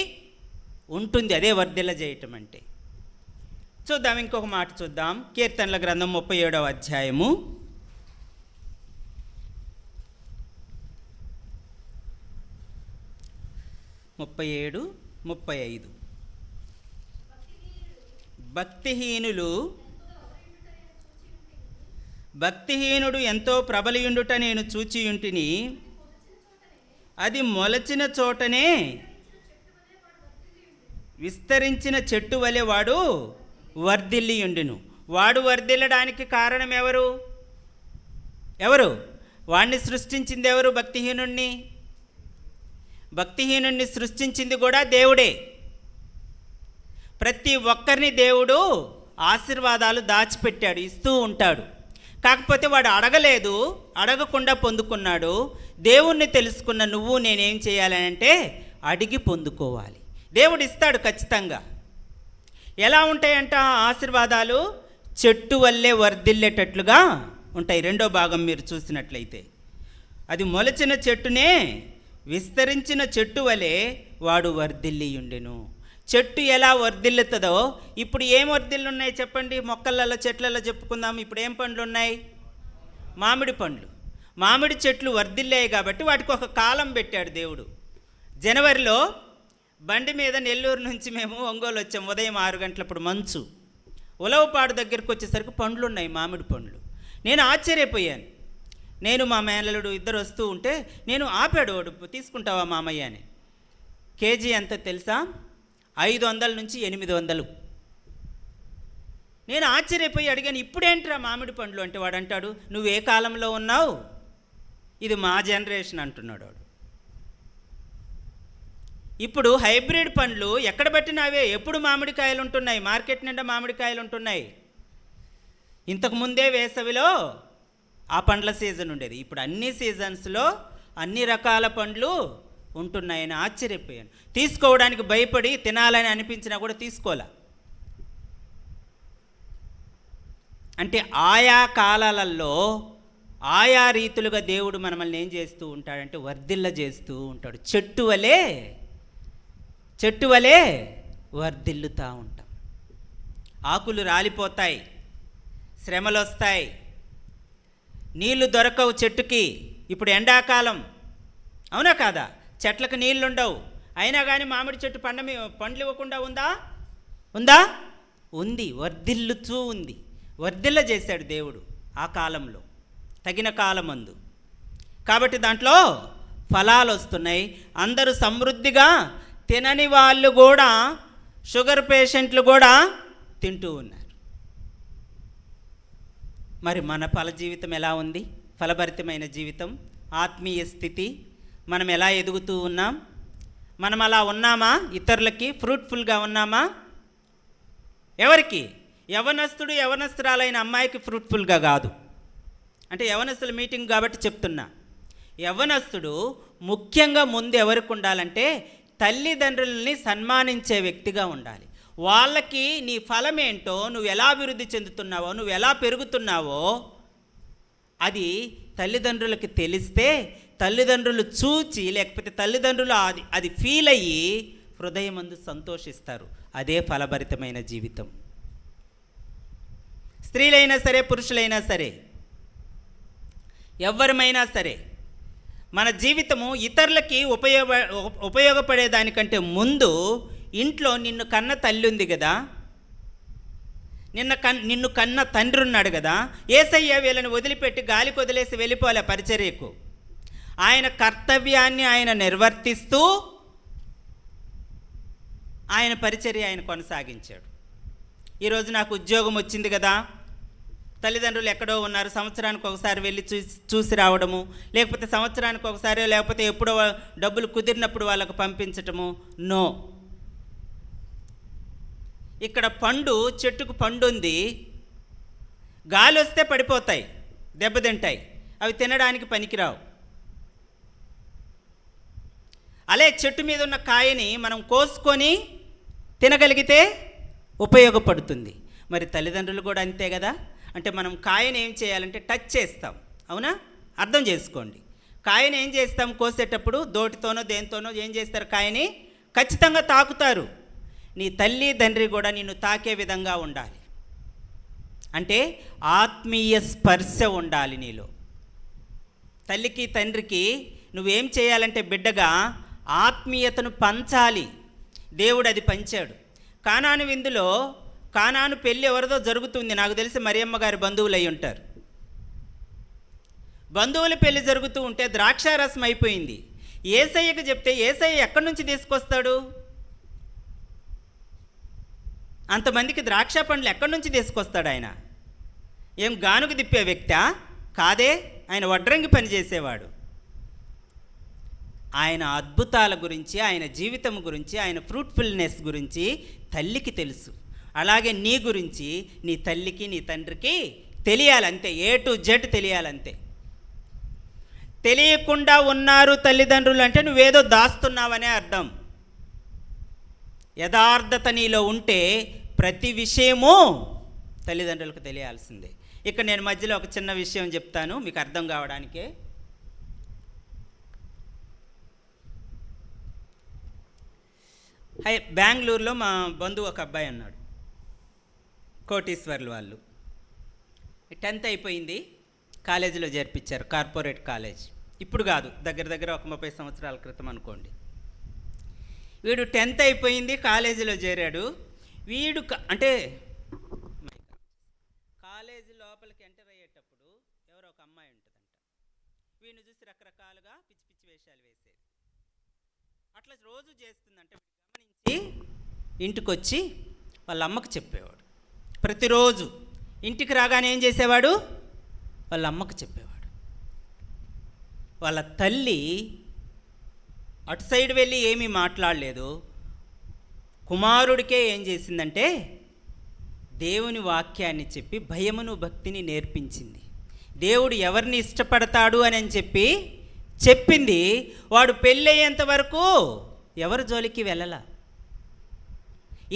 ఉంటుంది. అదే వర్ధిల్ల చేయటం అంటే. చూద్దాం, ఇంకొక మాట చూద్దాం. కీర్తనల గ్రంథం 37వ అధ్యాయము 37-35. భక్తిహీనుడు ఎంతో ప్రబలియుండుట నేను చూచియుంటిని, అది మొలచిన చోటనే విస్తరించిన చెట్టు వలె వాడు వర్ధిల్లియుండును. వాడు వర్ధిల్లడానికి కారణం ఎవరు? వాడిని సృష్టించింది ఎవరు? భక్తిహీనుణ్ణి సృష్టించింది కూడా దేవుడే. ప్రతి ఒక్కరిని దేవుడు ఆశీర్వాదాలు దాచిపెట్టాడు, ఇస్తూ ఉంటాడు. కాకపోతే వాడు అడగలేదు, అడగకుండా పొందుకున్నాడు. దేవుణ్ణి తెలుసుకున్న నువ్వు నేనేం చేయాలని అంటే అడిగి పొందుకోవాలి. దేవుడు ఇస్తాడు ఖచ్చితంగా. ఎలా ఉంటాయంట ఆశీర్వాదాలు? చెట్టు వల్లే వర్ధిల్లేటట్లుగా ఉంటాయి. రెండో భాగం మీరు చూసినట్లయితే, అది మొలచిన చెట్టునే విస్తరించిన చెట్టు వలె వాడు వర్ధిల్లియుండెను. చెట్టు ఎలా వర్ధిల్లుతుందో, ఇప్పుడు ఏం వర్ధిల్లు ఉన్నాయి చెప్పండి? మొక్కలలో, చెట్లలో చెప్పుకుందాం. ఇప్పుడు ఏం పండ్లు ఉన్నాయి? మామిడి పండ్లు. మామిడి చెట్లు వర్ధిల్లాయి కాబట్టి వాటికి ఒక కాలం పెట్టాడు దేవుడు. జనవరిలో బండి మీద నెల్లూరు నుంచి మేము ఒంగోలు వచ్చాం. ఉదయం 6 గంటలప్పుడు మంచు. ఉలవపాడు దగ్గరికి వచ్చేసరికి పండ్లు ఉన్నాయి, మామిడి పండ్లు. నేను ఆశ్చర్యపోయాను. నేను మా మేనలుడు ఇద్దరు వస్తూ ఉంటే నేను ఆపాడు. వాడు, తీసుకుంటావా మామయ్య అని. కేజీ ఎంత తెలుసా? 500 నుంచి 800. నేను ఆశ్చర్యపోయి అడిగాను, ఇప్పుడేంట్రా మామిడి పండ్లు అంటే వాడు అంటాడు, నువ్వు ఏ కాలంలో ఉన్నావు? ఇది మా జనరేషన్ అంటున్నాడు వాడు. ఇప్పుడు హైబ్రిడ్ పండ్లు ఎక్కడ పట్టినావే, ఎప్పుడు మామిడికాయలు ఉంటున్నాయి, మార్కెట్ నిండా మామిడికాయలు ఉంటున్నాయి. ఇంతకుముందే వేసవిలో ఆ పండ్ల సీజన్ ఉండేది. ఇప్పుడు అన్ని సీజన్స్లో అన్ని రకాల పండ్లు ఉంటున్నాయని ఆశ్చర్యపోయాను. తీసుకోవడానికి భయపడి తినాలని అనిపించినా కూడా తీసుకోలే. అంటే ఆయా కాలాలలో ఆయా రీతులుగా దేవుడు మనల్ని ఏం చేస్తూ ఉంటాడంటే వర్ధిల్ల చేస్తూ ఉంటాడు. చెట్టు వలె వర్ధిల్లుతూ ఉంటాం. ఆకులు రాలిపోతాయి, శ్రమలు వస్తాయి, నీళ్లు దొరకవు చెట్టుకి. ఇప్పుడు ఎండాకాలం, అవునా కాదా? చెట్లకు నీళ్లుండవు. అయినా కానీ మామిడి చెట్టు పండ్లు ఇవ్వకుండా ఉందా? ఉంది, వర్ధిల్లుతూ ఉంది. వర్ధిల్ల చేశాడు దేవుడు ఆ కాలంలో, తగిన కాలమందు. కాబట్టి దాంట్లో ఫలాలు వస్తున్నాయి. అందరూ సమృద్ధిగా, తినని వాళ్ళు కూడా, షుగర్ పేషెంట్లు కూడా తింటూ ఉన్నారు. మరి మన ఫల జీవితం ఎలా ఉంది? ఫలభరితమైన జీవితం, ఆత్మీయ స్థితి, మనం ఎలా ఎదుగుతూ ఉన్నాం? మనం అలా ఉన్నామా? ఇతరులకి ఫ్రూట్ఫుల్గా ఉన్నామా? ఎవరికి? యవనస్తురాలైన అమ్మాయికి ఫ్రూట్ఫుల్గా కాదు. అంటే యవనస్తుల మీటింగ్ కాబట్టి చెప్తున్నా. యవనస్తుడు ముఖ్యంగా ముందు ఎవరికి ఉండాలంటే తల్లిదండ్రులని సన్మానించే వ్యక్తిగా ఉండాలి. వాళ్ళకి నీ ఫలం ఏంటో, నువ్వు ఎలా అభివృద్ధి చెందుతున్నావో, నువ్వు ఎలా పెరుగుతున్నావో అది తల్లిదండ్రులకి తెలిస్తే, తల్లిదండ్రులు చూచి, లేకపోతే తల్లిదండ్రులు అది ఫీల్ అయ్యి హృదయమందు సంతోషిస్తారు. అదే ఫలభరితమైన జీవితం. స్త్రీలైనా సరే, పురుషులైనా సరే, ఎవరమైనా సరే, మన జీవితము ఇతరులకి ఉపయోగపడేదానికంటే ముందు ఇంట్లో నిన్ను కన్న తల్లి ఉంది కదా, నిన్ను కన్న తండ్రి ఉన్నాడు కదా. యేసయ్య వీళ్ళని వదిలిపెట్టి గాలికి వదిలేసి వెళ్ళిపోలే పరిచర్యకు. ఆయన కర్తవ్యాన్ని ఆయన నిర్వర్తిస్తూ ఆయన పరిచర్య ఆయన కొనసాగించాడు. ఈరోజు నాకు ఉద్యోగం వచ్చింది కదా, తల్లిదండ్రులు ఎక్కడో ఉన్నారు, సంవత్సరానికి ఒకసారి వెళ్ళి చూసి రావడము, లేకపోతే సంవత్సరానికి ఒకసారి, లేకపోతే ఎప్పుడో డబ్బులు కుదిరినప్పుడు వాళ్ళకు పంపించటము. నో. ఇక్కడ చెట్టుకు పండు ఉంది, గాలి వస్తే పడిపోతాయి, దెబ్బతింటాయి. అవి తినడానికి పనికిరావు. అలే చెట్టు మీద ఉన్న కాయని మనం కోసుకొని తినగలిగితే ఉపయోగపడుతుంది. మరి తల్లిదండ్రులు కూడా అంతే కదా. అంటే మనం కాయని ఏం చేయాలంటే టచ్ చేస్తాం, అవునా? అర్థం చేసుకోండి. కాయని ఏం చేస్తాం? కోసేటప్పుడు దోటితోనో దేనితోనో ఏం చేస్తారు? కాయని ఖచ్చితంగా తాకుతారు. నీ తల్లి తండ్రి కూడా నిన్ను తాకే విధంగా ఉండాలి. అంటే ఆత్మీయ స్పర్శ ఉండాలి నీలో. తల్లికి తండ్రికి నువ్వేం చేయాలంటే బిడ్డగా ఆత్మీయతను పంచాలి. దేవుడు అది పంచాడు. కానాను విందులో కానాను పెళ్ళి ఎవరిదో జరుగుతుంది, నాకు తెలిసి మరియమ్మ గారి బంధువులు అయి ఉంటారు. బంధువుల పెళ్లి జరుగుతూ ఉంటే ద్రాక్షారసం అయిపోయింది. యేసయ్యకు చెప్తే యేసయ్య ఎక్కడి నుంచి తీసుకొస్తాడు? అంతమందికి ద్రాక్ష పండ్లు ఎక్కడి నుంచి తీసుకొస్తాడు ఆయన? ఏం గానుగు తిప్పే వ్యక్తా? కాదే, ఆయన వడ్రంగి పని చేసేవాడు. ఆయన అద్భుతాల గురించి, ఆయన జీవితం గురించి, ఆయన ఫ్రూట్ఫుల్నెస్ గురించి తల్లికి తెలుసు. అలాగే నీ గురించి నీ తల్లికి నీ తండ్రికి తెలియాలంతే, A to Z తెలియాలంతే. తెలియకుండా ఉన్నారు తల్లిదండ్రులు అంటే నువ్వేదో దాస్తున్నావనే అర్థం. యథార్థత నీలో ఉంటే ప్రతి విషయము తల్లిదండ్రులకు తెలియాల్సిందే. ఇక్కడ నేను మధ్యలో ఒక చిన్న విషయం చెప్తాను మీకు అర్థం కావడానికే. బెంగళూరులో మా బంధువు ఒక అబ్బాయి అన్నాడు, కోటీశ్వర్లు వాళ్ళు. 10th అయిపోయింది, కాలేజీలో చేర్పించారు, కార్పొరేట్ కాలేజ్. ఇప్పుడు కాదు, దగ్గర ఒక 30 సంవత్సరాల క్రితం అనుకోండి. వీడు 10th అయిపోయింది, కాలేజీలో చేరాడు. వీడు అంటే కాలేజీ లోపలికి ఎంటర్ అయ్యేటప్పుడు ఎవరో ఒక అమ్మాయి ఉంటుందంట. వీడిని చూసి రకరకాలుగా పిచ్చి పిచ్చి వేషాలు వేసేది. అట్లా రోజు చేస్తుందంట. గమనించి ఇంటికి వచ్చి వాళ్ళ అమ్మకు చెప్పేవాడు. ప్రతిరోజు ఇంటికి రాగానే ఏం చేసేవాడు? వాళ్ళ అమ్మకు చెప్పేవాడు. వాళ్ళ తల్లి అటు సైడ్ వెళ్ళి ఏమీ మాట్లాడలేదు. కుమారుడికే ఏం చేసిందంటే దేవుని వాక్యాన్ని చెప్పి భయమును భక్తిని నేర్పించింది. దేవుడు ఎవరిని ఇష్టపడతాడు అని చెప్పి చెప్పింది. వాడు పెళ్ళయ్యేంత వరకు ఎవరి జోలికి వెళ్ళలా.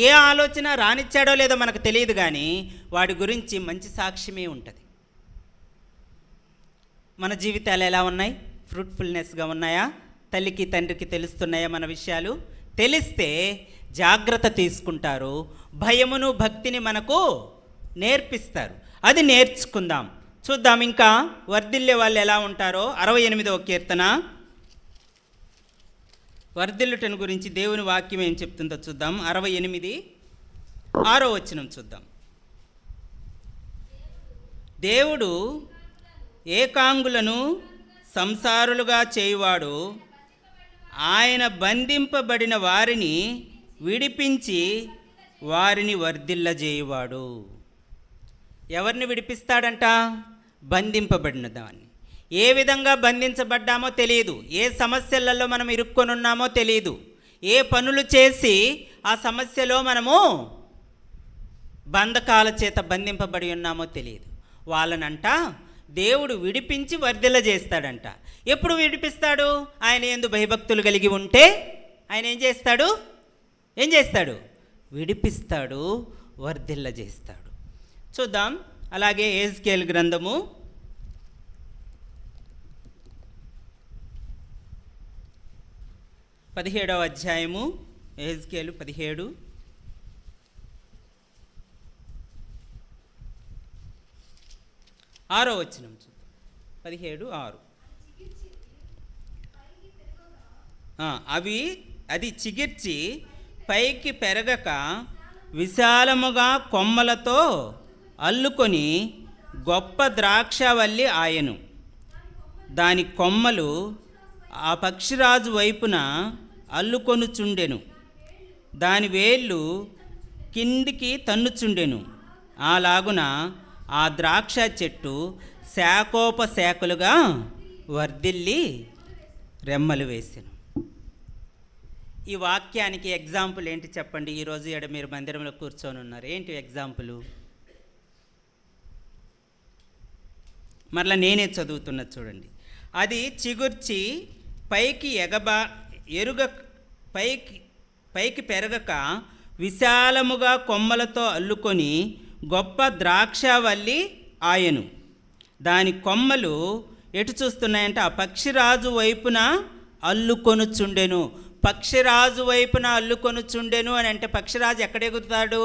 ఏ ఆలోచన రానిచ్చాడో లేదో మనకు తెలియదు, కానీ వాడి గురించి మంచి సాక్ష్యమే ఉంటుంది. మన జీవితాలు ఎలా ఉన్నాయి? ఫ్రూట్ఫుల్నెస్గా ఉన్నాయా? తల్లికి తండ్రికి తెలుస్తున్నాయా మన విషయాలు? తెలిస్తే జాగ్రత్త తీసుకుంటారు, భయమును భక్తిని మనకు నేర్పిస్తారు. అది నేర్చుకుందాం, చూద్దాం. ఇంకా వర్ధిల్లే వాళ్ళు ఎలా ఉంటారో 68వ కీర్తన వర్ధిల్లుటను గురించి దేవుని వాక్యం ఏం చెప్తుందో చూద్దాం. 68:6 వచనం చూద్దాం. దేవుడు ఏకాంగులను సంసారులుగా చేయువాడు, ఆయన బంధింపబడిన వారిని విడిపించి వారిని వర్ధిల్లజేయువాడు. ఎవరిని విడిపిస్తాడంట? బంధింపబడిన దాన్ని. ఏ విధంగా బంధించబడ్డామో తెలియదు, ఏ సమస్యలలో మనం ఇరుక్కొని ఉన్నామో తెలియదు, ఏ పనులు చేసి ఆ సమస్యలో మనము బంధకాల చేత బంధింపబడి ఉన్నామో తెలియదు. వాళ్ళనంట దేవుడు విడిపించి వర్ధిల్లజేస్తాడంట. ఎప్పుడు విడిపిస్తాడు? ఆయన యందు భయభక్తులు కలిగి ఉంటే ఆయన ఏం చేస్తాడు? విడిపిస్తాడు, వర్ధిల్లజేస్తాడు. చూద్దాం. అలాగే యెహెజ్కేలు గ్రంథము 17వ అధ్యాయము, యెహెజ్కేలు 17, 6వ వచనం చూద్దాం. 17:6. అది చిగిర్చి పైకి పెరగక విశాలముగా కొమ్మలతో అల్లుకొని గొప్ప ద్రాక్షవల్లి ఆయను. దాని కొమ్మలు ఆ పక్షిరాజు వైపున అల్లుకొనుచుండెను, దాని వేళ్ళు కిందికి తన్నుచుండెను. అలాగున ఆ ద్రాక్ష చెట్టు శాఖోపశాఖలుగా వర్ధిల్లి రెమ్మలు వేసెను. ఈ వాక్యానికి ఎగ్జాంపుల్ ఏంటి చెప్పండి? ఈరోజు ఇక్కడ మీరు మందిరంలో కూర్చొని ఉన్నారు, ఏంటి ఎగ్జాంపుల్? మరలా నేనే చదువుతున్నా చూడండి. అది చిగుర్చి పైకి ఎరుగ పైకి పెరగక విశాలముగా కొమ్మలతో అల్లుకొని గొప్ప ద్రాక్షవల్లి ఆయను. దాని కొమ్మలు ఎటు చూస్తున్నాయంటే ఆ పక్షిరాజు వైపున అల్లుకొనుచుండెను. పక్షిరాజు వైపున అల్లుకొనుచుండెను అని అంటే పక్షిరాజు ఎక్కడ ఎగురుతాడు?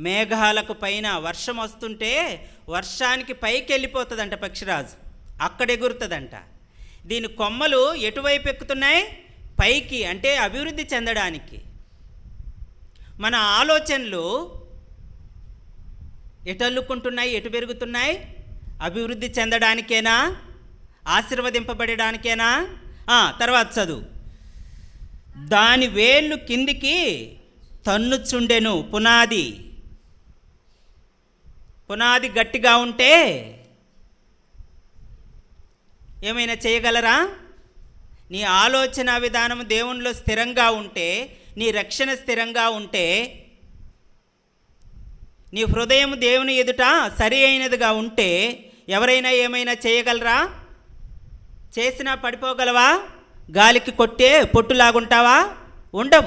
మేఘాలకు పైన వర్షం వస్తుంటే వర్షానికి పైకి వెళ్ళిపోతుందంట పక్షిరాజు, అక్కడ ఎగురుతుందంట. దీని కొమ్మలు ఎటువైపు ఎక్కుతున్నాయి? పైకి, అంటే అభివృద్ధి చెందడానికి. మన ఆలోచనలు ఎటు అల్లుకుంటున్నాయి, ఎటు పెరుగుతున్నాయి? అభివృద్ధి చెందడానికేనా? ఆశీర్వదింపబడడానికేనా? తర్వాత చదువు. దాని వేళ్ళు కిందికి తన్నుచుండెను. పునాది గట్టిగా ఉంటే ఏమైనా చేయగలరా? నీ ఆలోచన విధానం దేవునిలో స్థిరంగా ఉంటే, నీ రక్షణ స్థిరంగా ఉంటే, నీ హృదయం దేవుని ఎదుట సరి అయినదిగా ఉంటే ఎవరైనా ఏమైనా చేయగలరా? చేసినా పడిపోగలవా? గాలికి కొట్టే పొట్టులాగుంటావా? ఉండం.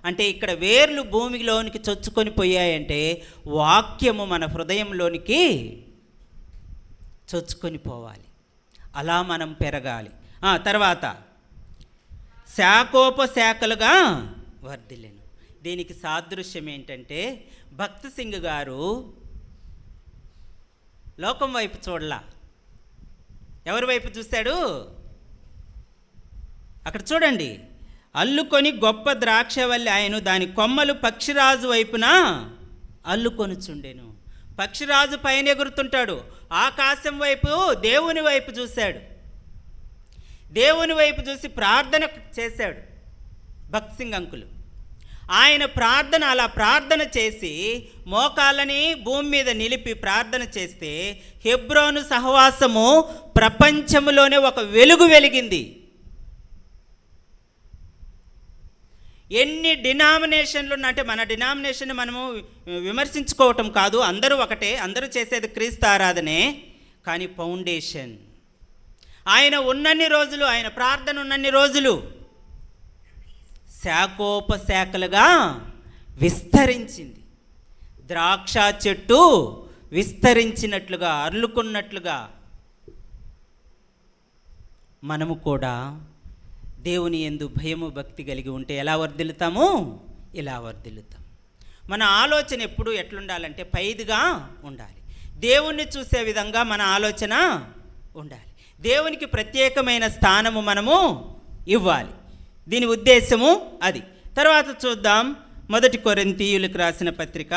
అంటే ఇక్కడ వేర్లు భూమిలోనికి చొచ్చుకొని పోయాయంటే వాక్యము మన హృదయంలోనికి చొచ్చుకొని పోవాలి. అలా మనం పెరగాలి. తర్వాత శాఖోపశాఖలుగా వర్ధిల్లెను. దీనికి సాదృశ్యం ఏంటంటే భక్త్ సింగ్ గారు లోకం వైపు చూడలా. ఎవరి వైపు చూశాడు? అక్కడ చూడండి. అల్లుకొని గొప్ప ద్రాక్షవల్లి ఆయను, దాని కొమ్మలు పక్షిరాజు వైపున అల్లుకొనుచుండెను. పక్షిరాజు పైన ఎగురుతుంటాడు, ఆకాశం వైపు దేవుని వైపు చూశాడు. దేవుని వైపు చూసి ప్రార్థన చేశాడు భక్త్ సింగ్ అంకులు. ఆయన అలా ప్రార్థన చేసి మోకాళ్ళని భూమి మీద నిలిపి ప్రార్థన చేస్తే హెబ్రోను సహవాసము ప్రపంచంలోనే ఒక వెలుగు వెలిగింది. ఎన్ని డినామినేషన్లు అంటే మన డినామినేషన్ మనము విమర్శించుకోవటం కాదు, అందరూ ఒకటే, అందరూ చేసేది క్రీస్తు ఆరాధనే. కానీ ఫౌండేషన్ ఆయన ఉన్నన్ని రోజులు, ఆయన ప్రార్థన ఉన్నన్ని రోజులు శాఖోపశాఖలుగా విస్తరించింది. ద్రాక్ష చెట్టు విస్తరించినట్లుగా, అర్లుకున్నట్లుగా మనము కూడా దేవుని యందు భయము భక్తి కలిగి ఉంటే ఎలా వర్ధిల్లుతాము? ఇలా వర్ధిల్లుతాం. మన ఆలోచన ఎప్పుడు ఎట్లుండాలంటే పైదిగా ఉండాలి. దేవుణ్ణి చూసే విధంగా మన ఆలోచన ఉండాలి. దేవునికి ప్రత్యేకమైన స్థానము మనము ఇవ్వాలి. దీని ఉద్దేశము అది. తర్వాత చూద్దాం 1 కొరింథీయులకు రాసిన పత్రిక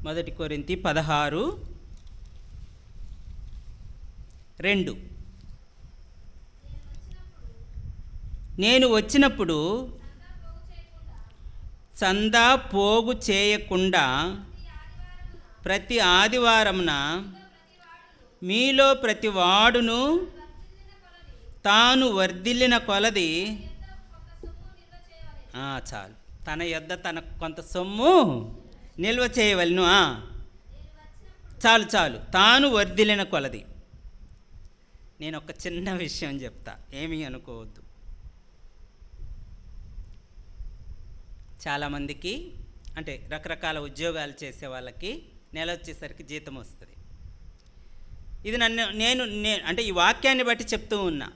1 కొరింథీ 16:2. నేను వచ్చినప్పుడు చందా పోగు చేయకుండా ప్రతి ఆదివారమున మీలో ప్రతి వాడును తాను వర్ధిల్లిన కొలది చాలు, తన యొద్ద తన కొంత సొమ్ము నిల్వ చేయవలెను. చాలు, తాను వర్ధిల్లిన కొలది. నేను ఒక చిన్న విషయం చెప్తా, ఏమీ అనుకోవద్దు. చాలామందికి అంటే రకరకాల ఉద్యోగాలు చేసే వాళ్ళకి నెల వచ్చేసరికి జీతం వస్తుంది. ఇది నేను అంటే ఈ వాక్యాన్ని బట్టి చెప్తూ ఉన్నా.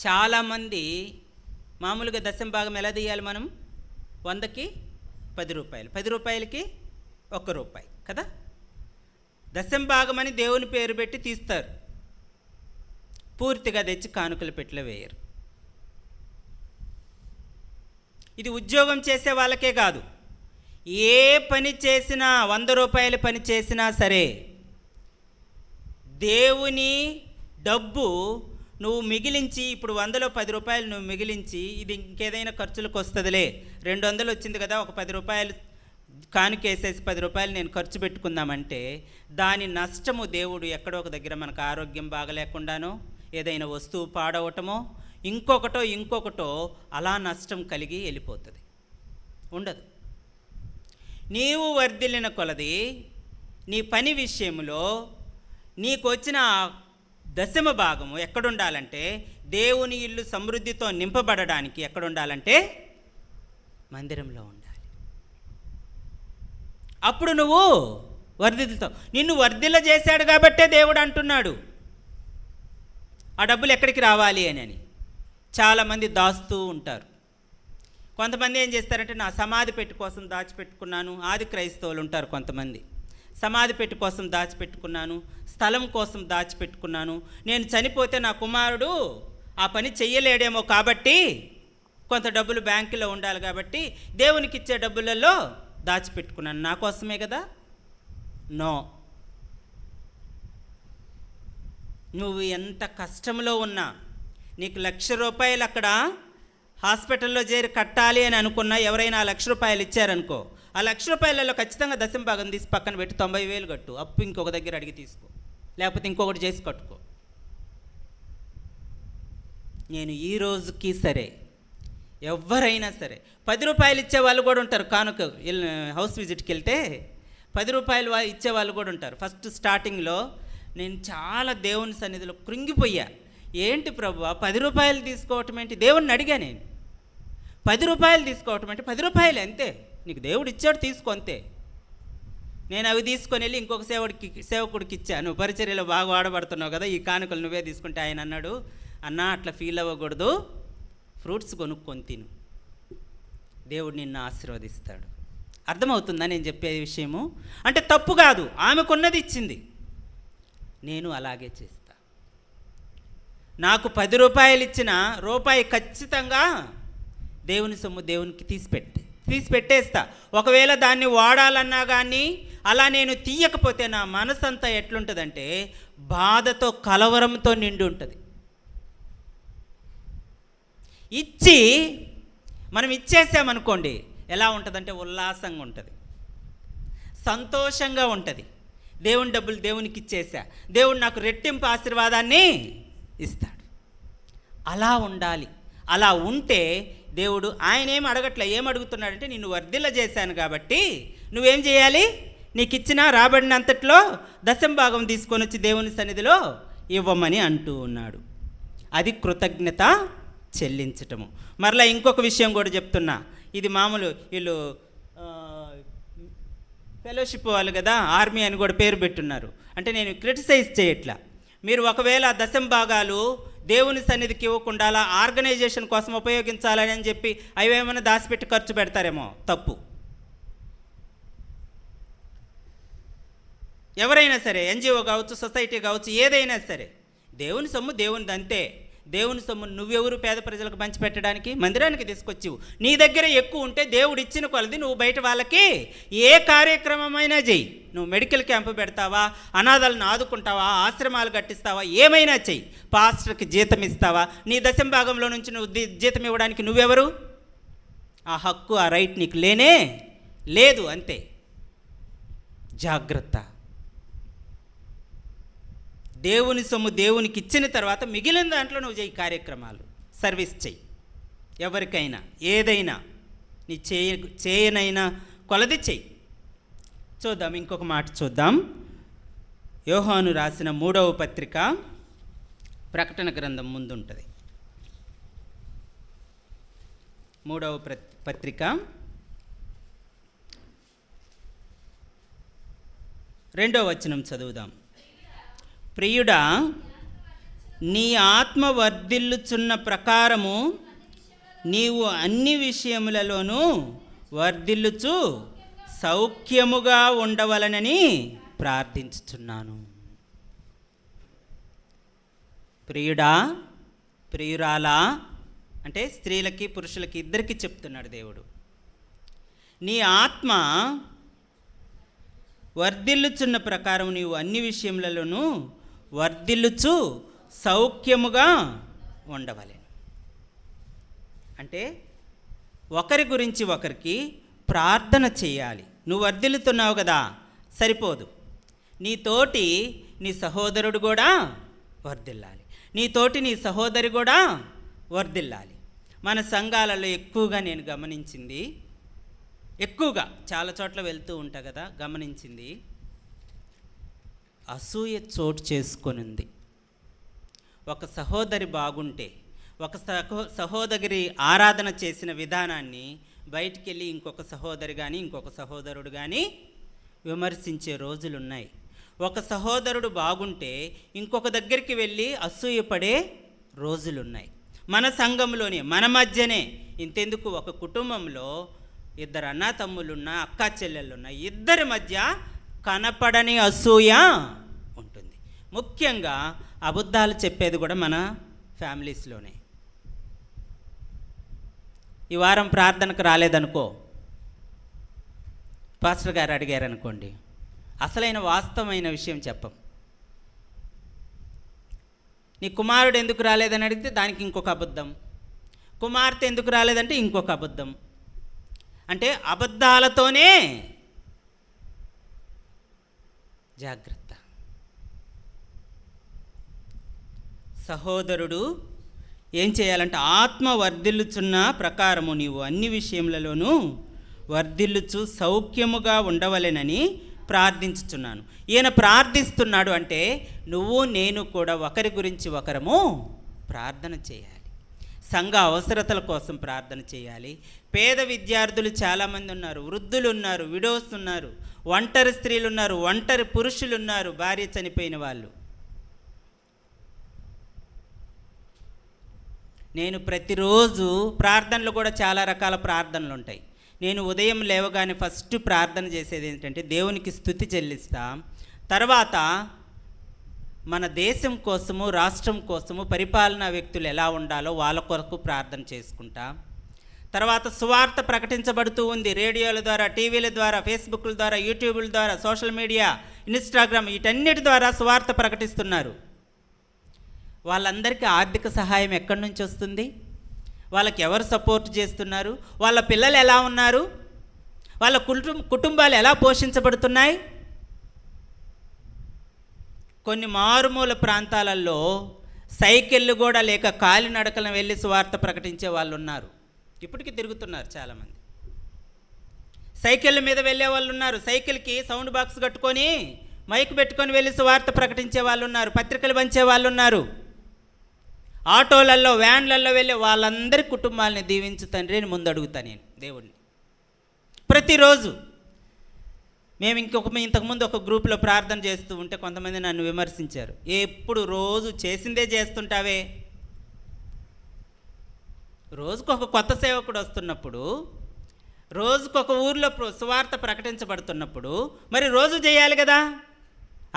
చాలామంది మామూలుగా దశంభాగం ఎలా తీయాలి? మనం 100కి 10 రూపాయలు, 10 రూపాయలకి 1 రూపాయి కదా. దశంభాగం అని దేవుని పేరు పెట్టి తీస్తారు, పూర్తిగా తెచ్చి కానుకల పెట్టెలో వేయరు. ఇది ఉద్యోగం చేసే వాళ్ళకే కాదు, ఏ పని చేసినా 100 రూపాయల పని చేసినా సరే దేవుని డబ్బు నువ్వు మిగిలించి, ఇప్పుడు 100లో 10 రూపాయలు నువ్వు మిగిలించి, ఇది ఇంకేదైనా ఖర్చులకు వస్తుందిలే, 200 వచ్చింది కదా, ఒక 10 రూపాయలు కానుకేసేసి 10 రూపాయలు నేను ఖర్చు పెట్టుకుందామంటే దాని నష్టము దేవుడు ఎక్కడో ఒక దగ్గర మనకు ఆరోగ్యం బాగలేకుండానో, ఏదైనా వస్తువు పాడవటమో, ఇంకొకటో అలా నష్టం కలిగి వెళ్ళిపోతుంది. ఉండదు. నీవు వర్ధిల్లిన కొలది నీ పని విషయంలో నీకు వచ్చిన దశమ భాగము ఎక్కడుండాలంటే, దేవుని ఇల్లు సమృద్ధితో నింపబడడానికి ఎక్కడుండాలంటే మందిరంలో ఉండాలి. అప్పుడు నువ్వు వర్ధిల్లుతావు. నిన్ను వర్ధిల్ల చేశాడు కాబట్టే దేవుడు అంటున్నాడు ఆ డబ్బులు ఎక్కడికి రావాలి అని. చాలామంది దాస్తూ ఉంటారు. కొంతమంది ఏం చేస్తారంటే, నా సమాధి పెట్టి కోసం దాచిపెట్టుకున్నాను. ఆది క్రైస్తవులు ఉంటారు కొంతమంది. సమాధి పెట్టి కోసం దాచిపెట్టుకున్నాను, స్థలం కోసం దాచిపెట్టుకున్నాను, నేను చనిపోతే నా కుమారుడు ఆ పని చెయ్యలేడేమో కాబట్టి కొంత డబ్బులు బ్యాంకులో ఉండాలి కాబట్టి దేవునికి ఇచ్చే డబ్బులలో దాచిపెట్టుకున్నాను, నా కోసమే కదా. నో, నువ్వు ఎంత కష్టంలో ఉన్నా, నీకు ₹1,00,000 అక్కడ హాస్పిటల్లో చేరి కట్టాలి అని అనుకున్నా, ఎవరైనా ₹1,00,000 ఇచ్చారనుకో, ఆ ₹1,00,000 ఖచ్చితంగా దశమ భాగం తీసి పక్కన పెట్టి 90,000 కట్టు. అప్పు ఇంకొక దగ్గర అడిగి తీసుకో, లేకపోతే ఇంకొకటి చేసి కట్టుకో. నేను ఈ రోజుకి సరే, ఎవరైనా సరే, ₹10 ఇచ్చే వాళ్ళు కూడా ఉంటారు. కానుక హౌస్ విజిట్కి వెళ్తే ₹10 ఇచ్చే వాళ్ళు కూడా ఉంటారు. ఫస్ట్ స్టార్టింగ్లో నేను చాలా దేవుని సన్నిధిలో కృంగిపోయా. ఏంటి ప్రభువా ₹10 తీసుకోవటం ఏంటి? దేవుణ్ణి అడిగా నేను, ₹10 తీసుకోవటం అంటే ₹10 అంతే, నీకు దేవుడు ఇచ్చాడు తీసుకో అంతే. నేను అవి తీసుకొని వెళ్ళి ఇంకొక సేవకుడికి ఇచ్చాను. పరిచర్యలో బాగా వాడబడుతున్నావు కదా, ఈ కానుకలు నువ్వే తీసుకుంటే. ఆయన అన్నాడు, అన్నా అట్లా ఫీల్ అవ్వకూడదు, ఫ్రూట్స్ కొనుక్కొని తిను, దేవుడు నిన్ను ఆశీర్వదిస్తాడు. అర్థమవుతుందా నేను చెప్పే విషయము? అంటే తప్పు కాదు, ఆమెకున్నది ఇచ్చింది, నేను అలాగే చేస్తా. నాకు ₹10 ఇచ్చిన రూపాయి ఖచ్చితంగా దేవుని సొమ్ము దేవునికి తీసి పెట్టేస్తా. ఒకవేళ దాన్ని వాడాలన్నా కానీ అలా నేను తీయకపోతే నా మనసు అంతా ఎట్లుంటుందంటే బాధతో కలవరంతో నిండి ఉంటుంది. ఇచ్చి మనం ఇచ్చేసామనుకోండి ఎలా ఉంటుందంటే ఉల్లాసంగా ఉంటుంది, సంతోషంగా ఉంటుంది. దేవుని డబ్బులు దేవునికి ఇచ్చేసా, దేవుడు నాకు రెట్టింపు ఆశీర్వాదాన్ని ఇస్తాడు. అలా ఉండాలి. అలా ఉంటే దేవుడు, ఆయన ఏం అడగట్లే, ఏం అడుగుతున్నాడంటే నిన్ను వర్ధిల్ల చేశాను కాబట్టి నువ్వేం చేయాలి, నీకు ఇచ్చిన రాబడినంతట్లో దశమ భాగం తీసుకొని వచ్చి దేవుని సన్నిధిలో ఇవ్వమని అంటూ ఉన్నాడు. అది కృతజ్ఞత చెల్లించటము. మరలా ఇంకొక విషయం కూడా చెప్తున్నా. ఇది మామూలు వీళ్ళు ఫెలోషిప్ వాళ్ళు కదా, ఆర్మీ అని కూడా పేరు పెట్టున్నారు. అంటే నేను క్రిటిసైజ్ చేయట్లా. మీరు ఒకవేళ దశమ భాగాలు దేవుని సన్నిధికి ఇవ్వకుండా అలా ఆర్గనైజేషన్ కోసం ఉపయోగించాలని అని చెప్పి అవేమైనా దాచిపెట్టి ఖర్చు పెడతారేమో, తప్పు. ఎవరైనా సరే, ఎన్జిఓ కావచ్చు, సొసైటీ కావచ్చు, ఏదైనా సరే, దేవుని సొమ్ము దేవునిది అంతే. దేవుని సొమ్ము నువ్వెవరు పేద ప్రజలకు పంచిపెట్టడానికి? మందిరానికి తీసుకొచ్చివు. నీ దగ్గర ఎక్కువ ఉంటే దేవుడు ఇచ్చిన కొలది నువ్వు బయట వాళ్ళకి ఏ కార్యక్రమమైనా చెయ్యి. నువ్వు మెడికల్ క్యాంపు పెడతావా, అనాథాలను ఆదుకుంటావా, ఆశ్రమాలు కట్టిస్తావా, ఏమైనా చెయ్యి. పాస్టర్కి జీతం ఇస్తావా? నీ దశమ భాగంలో నుంచి నువ్వు జీతం ఇవ్వడానికి నువ్వెవరు? ఆ హక్కు, ఆ రైట్ నీకు లేనే లేదు, అంతే. జాగ్రత్త. దేవుని సొమ్ము దేవునికి ఇచ్చిన తర్వాత మిగిలిన దాంట్లో నువ్వు చేయి కార్యక్రమాలు, సర్వీస్ చెయ్యి. ఎవరికైనా ఏదైనా నీ చేయనైనా కొలది చెయ్యి. చూద్దాం, ఇంకొక మాట చూద్దాం. యోహాను రాసిన 3వ పత్రిక, ప్రకటన గ్రంథం ముందుంటుంది. 3వ పత్రిక 2వ వచనం చదువుదాం. ప్రియుడా, నీ ఆత్మ వర్ధిల్లుచున్న ప్రకారము నీవు అన్ని విషయములలోనూ వర్ధిల్లుచు సౌఖ్యముగా ఉండవలనని ప్రార్థించుచున్నాను. ప్రియుడా, ప్రియురాలా అంటే స్త్రీలకి పురుషులకి ఇద్దరికి చెప్తున్నాడు దేవుడు. నీ ఆత్మ వర్ధిల్లుచున్న ప్రకారం నీవు అన్ని విషయములలోనూ వర్ధిల్లుచు సౌఖ్యముగా ఉండవలెను. అంటే ఒకరి గురించి ఒకరికి ప్రార్థన చేయాలి. నువ్వు వర్ధిల్లుతున్నావు కదా, సరిపోదు. నీతోటి నీ సహోదరుడు కూడా వర్ధిల్లాలి, నీతోటి నీ సహోదరి కూడా వర్ధిల్లాలి. మన సంఘాలలో ఎక్కువగా నేను గమనించింది, ఎక్కువగా చాలా చోట్ల వెళ్తూ ఉంటా కదా, గమనించింది, అసూయ చోటు చేసుకొనింది. ఒక సహోదరి బాగుంటే, ఒక సహోదరి ఆరాధన చేసిన విధానాన్ని బయటికి వెళ్ళి ఇంకొక సహోదరి కానీ ఇంకొక సహోదరుడు కానీ విమర్శించే రోజులున్నాయి. ఒక సహోదరుడు బాగుంటే ఇంకొక దగ్గరికి వెళ్ళి అసూయపడే రోజులున్నాయి. మన సంఘంలోనే, మన మధ్యనే, ఇంతెందుకు ఒక కుటుంబంలో ఇద్దరు అన్నా తమ్ముళ్ళున్నా, అక్కా చెల్లెళ్ళున్నా, ఇద్దరి మధ్య కనపడని అసూయ ఉంటుంది. ముఖ్యంగా అబద్ధాలు చెప్పేది కూడా మన ఫ్యామిలీస్లోనే. ఈ వారం ప్రార్థనకు రాలేదనుకో, పాస్టర్ గారు అడిగారు అనుకోండి, అసలైన వాస్తవమైన విషయం చెప్పం. నీ కుమారుడు ఎందుకు రాలేదని అడిగితే దానికి ఇంకొక అబద్ధం, కుమార్తె ఎందుకు రాలేదంటే ఇంకొక అబద్ధం. అంటే అబద్ధాలతోనే జాగ్రత్త. సహోదరుడు ఏం చేయాలంటే, ఆత్మ వర్ధిల్లుచున్న ప్రకారము నీవు అన్ని విషయములలోనూ వర్ధిల్లుచు సౌఖ్యముగా ఉండవలెనని ప్రార్థించుచున్నాను. ఈయన ప్రార్థిస్తున్నాడు అంటే నువ్వు నేను కూడా ఒకరి గురించి ఒకరము ప్రార్థన చేయాలి. సంఘ అవసరతల కోసం ప్రార్థన చేయాలి. పేద విద్యార్థులు చాలామంది ఉన్నారు, వృద్ధులు ఉన్నారు, విడోస్ ఉన్నారు, ఒంటరి స్త్రీలు ఉన్నారు, ఒంటరి పురుషులు ఉన్నారు, భార్య చనిపోయిన వాళ్ళు. నేను ప్రతిరోజు ప్రార్థనలు కూడా చాలా రకాల ప్రార్థనలు ఉంటాయి. నేను ఉదయం లేవగానే ఫస్ట్ ప్రార్థన చేసేది ఏంటంటే దేవునికి స్తుతి చెల్లిస్తాం. తర్వాత మన దేశం కోసము, రాష్ట్రం కోసము, పరిపాలనా వ్యక్తులు ఎలా ఉండాలో వాళ్ళ కొరకు ప్రార్థన చేసుకుంటాం. తర్వాత సువార్త ప్రకటించబడుతూ ఉంది, రేడియోల ద్వారా, టీవీల ద్వారా, ఫేస్బుక్ల ద్వారా, యూట్యూబ్ల ద్వారా, సోషల్ మీడియా, ఇన్స్టాగ్రామ్, వీటన్నిటి ద్వారా సువార్త ప్రకటిస్తున్నారు. వాళ్ళందరికీ ఆర్థిక సహాయం ఎక్కడి నుంచి వస్తుంది? వాళ్ళకి ఎవరు సపోర్ట్ చేస్తున్నారు? వాళ్ళ పిల్లలు ఎలా ఉన్నారు? వాళ్ళ కుటుంబాలు ఎలా పోషించబడుతున్నాయి? కొన్ని మారుమూల ప్రాంతాలలో సైకిళ్ళు కూడా లేక కాలినడకలను వెళ్ళి సువార్త ప్రకటించే వాళ్ళు ఉన్నారు. ఇప్పటికీ తిరుగుతున్నారు చాలామంది. సైకిళ్ళ మీద వెళ్ళే వాళ్ళు ఉన్నారు, సైకిల్కి సౌండ్ బాక్స్ కట్టుకొని మైక్ పెట్టుకొని వెళ్ళి సువార్త ప్రకటించే వాళ్ళు ఉన్నారు, పత్రికలు పంచే వాళ్ళు ఉన్నారు. ఆటోలలో, వ్యాన్లలో వెళ్ళి వాళ్ళందరి కుటుంబాలని దీవించు తండ్రి అని ముందు అడుగుతా నేను దేవుడిని ప్రతిరోజు. మేము ఇంతకుముందు ఒక గ్రూప్లో ప్రార్థన చేస్తూ ఉంటే కొంతమంది నన్ను విమర్శించారు, ఎప్పుడు రోజు చేసిందే చేస్తుంటావే, రోజుకొక కొత్త సేవకుడు వస్తున్నప్పుడు, రోజుకొక ఊర్లో సువార్త ప్రకటించబడుతున్నప్పుడు మరి రోజు చేయాలి కదా,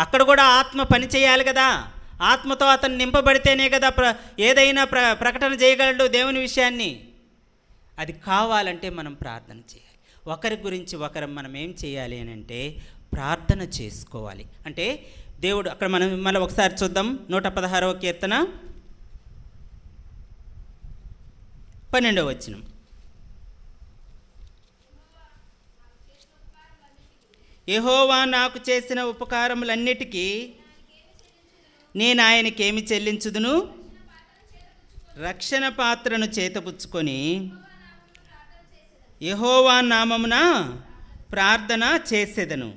అక్కడ కూడా ఆత్మ పని చేయాలి కదా, ఆత్మతో అతను నింపబడితేనే కదా ఏదైనా ప్రకటన చేయగలడు దేవుని విషయాన్ని. అది కావాలంటే మనం ప్రార్థన చేయాలి. ఒకరి గురించి ఒకరం మనం ఏం చేయాలి అని అంటే ప్రార్థన చేసుకోవాలి. అంటే దేవుడు అక్కడ మనం మళ్ళీ ఒకసారి చూద్దాం, 116వ కీర్తన 12వ వచనం. యెహోవా నాకు చేసిన ఉపకారములన్నిటికీ నేను ఆయనకేమి చెల్లించుదును? రక్షణ పాత్రను చేతపుచ్చుకొని యెహోవా నామమున ప్రార్థన చేసేదను.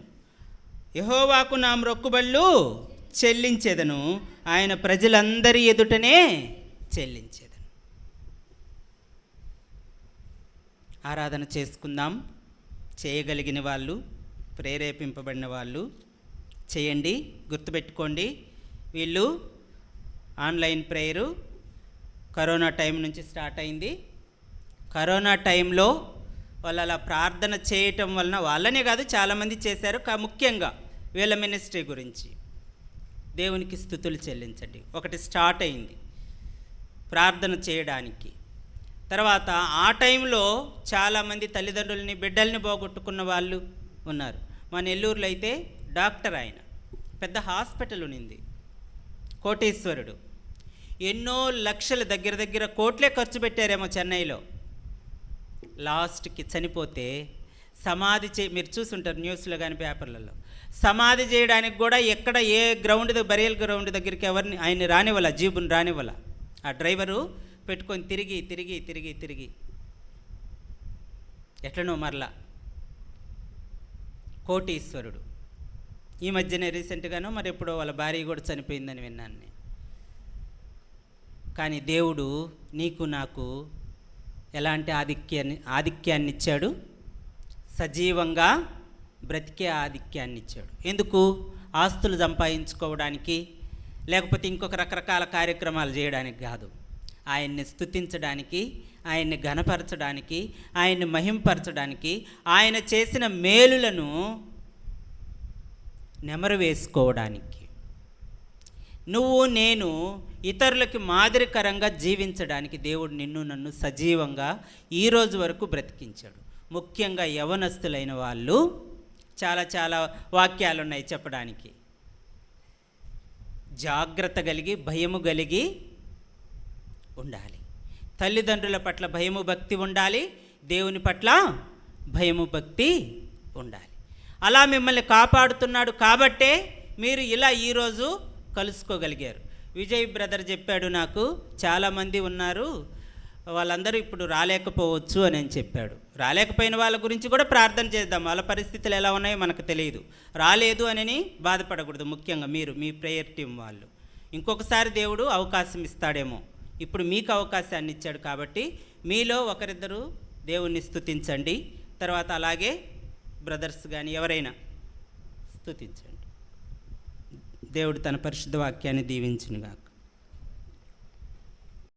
యెహోవాకు నా మొక్కుబళ్ళు చెల్లించేదను, ఆయన ప్రజలందరి ఎదుటనే చెల్లించేదను. ఆరాధన చేసుకుందాం. చేయగలిగిన వాళ్ళు, ప్రేరేపింపబడిన వాళ్ళు చేయండి. గుర్తుపెట్టుకోండి, వీళ్ళు ఆన్లైన్ ప్రేయరు కరోనా టైం నుంచి స్టార్ట్ అయింది. కరోనా టైంలో వాళ్ళు అలా ప్రార్థన చేయటం వలన, వాళ్ళనే కాదు చాలామంది చేశారు, ముఖ్యంగా వీళ్ళ మినిస్ట్రీ గురించి దేవునికి స్తుతులు చెల్లించండి. ఒకటి స్టార్ట్ అయింది ప్రార్థన చేయడానికి. తర్వాత ఆ టైంలో చాలామంది తల్లిదండ్రులని, బిడ్డల్ని పోగొట్టుకున్న వాళ్ళు ఉన్నారు. మా నెల్లూరులో అయితే డాక్టర్, ఆయన పెద్ద హాస్పిటల్ ఉన్నింది, కోటేశ్వరుడు. ఎన్నో లక్షలు, దగ్గర కోట్లే ఖర్చు పెట్టారేమో చెన్నైలో. లాస్ట్కి చనిపోతే సమాధి మీరు చూసుంటారు న్యూస్లో కానీ పేపర్లలో. సమాధి చేయడానికి కూడా ఎక్కడ ఏ గ్రౌండ్, బరియల్ గ్రౌండ్ దగ్గరికి ఎవరిని ఆయన రానివ్వాల, జీబుని రానివ్వాల. ఆ డ్రైవరు పెట్టుకొని తిరిగి ఎట్లనో మరలా కోటీశ్వరుడు. ఈ మధ్యనే రీసెంట్గానో మరి ఎప్పుడో వాళ్ళ భార్య కూడా చనిపోయిందని విన్నాను నేను. కానీ దేవుడు నీకు నాకు ఎలాంటి ఆధిక్యాన్ని ఇచ్చాడు? సజీవంగా బ్రతికే ఆధిక్యాన్ని ఇచ్చాడు. ఎందుకు? ఆస్తులు సంపాదించుకోవడానికి, లేకపోతే ఇంకొక రకరకాల కార్యక్రమాలు చేయడానికి కాదు. ఆయన్ని స్తుతించడానికి, ఆయన్ని ఘనపరచడానికి, ఆయన్ని మహింపరచడానికి, ఆయన చేసిన మేలులను నెమరు వేసుకోవడానికి, నువ్వు నేను ఇతరులకి మాదిరికరంగా జీవించడానికి దేవుడు నిన్ను నన్ను సజీవంగా ఈరోజు వరకు బ్రతికించాడు. ముఖ్యంగా యవనస్తులైన వాళ్ళు చాలా చాలా వాక్యాలు ఉన్నాయి చెప్పడానికి. జాగ్రత్త కలిగి, భయము కలిగి ఉండాలి. తల్లిదండ్రుల పట్ల భయము భక్తి ఉండాలి, దేవుని పట్ల భయము భక్తి ఉండాలి. అలా మిమ్మల్ని కాపాడుతున్నాడు కాబట్టే మీరు ఇలా ఈరోజు కలుసుకోగలిగారు. విజయ్ బ్రదర్ చెప్పాడు నాకు, చాలామంది ఉన్నారు, వాళ్ళందరూ ఇప్పుడు రాలేకపోవచ్చు అని చెప్పాడు. రాలేకపోయిన వాళ్ళ గురించి కూడా ప్రార్థన చేద్దాం. వాళ్ళ పరిస్థితులు ఎలా ఉన్నాయో మనకు తెలియదు. రాలేదు అని బాధపడకూడదు. ముఖ్యంగా మీరు, మీ ప్రేయర్ టీం వాళ్ళు ఇంకొకసారి దేవుడు అవకాశం ఇస్తాడేమో. ఇప్పుడు మీకు అవకాశాన్ని ఇచ్చాడు కాబట్టి మీలో ఒకరిద్దరు దేవుణ్ణి స్తుతించండి. తర్వాత అలాగే బ్రదర్స్ కానీ ఎవరైనా స్తుతించండి. దేవుడు తన పరిశుద్ధ వాక్యాన్ని దీవించునుగాక.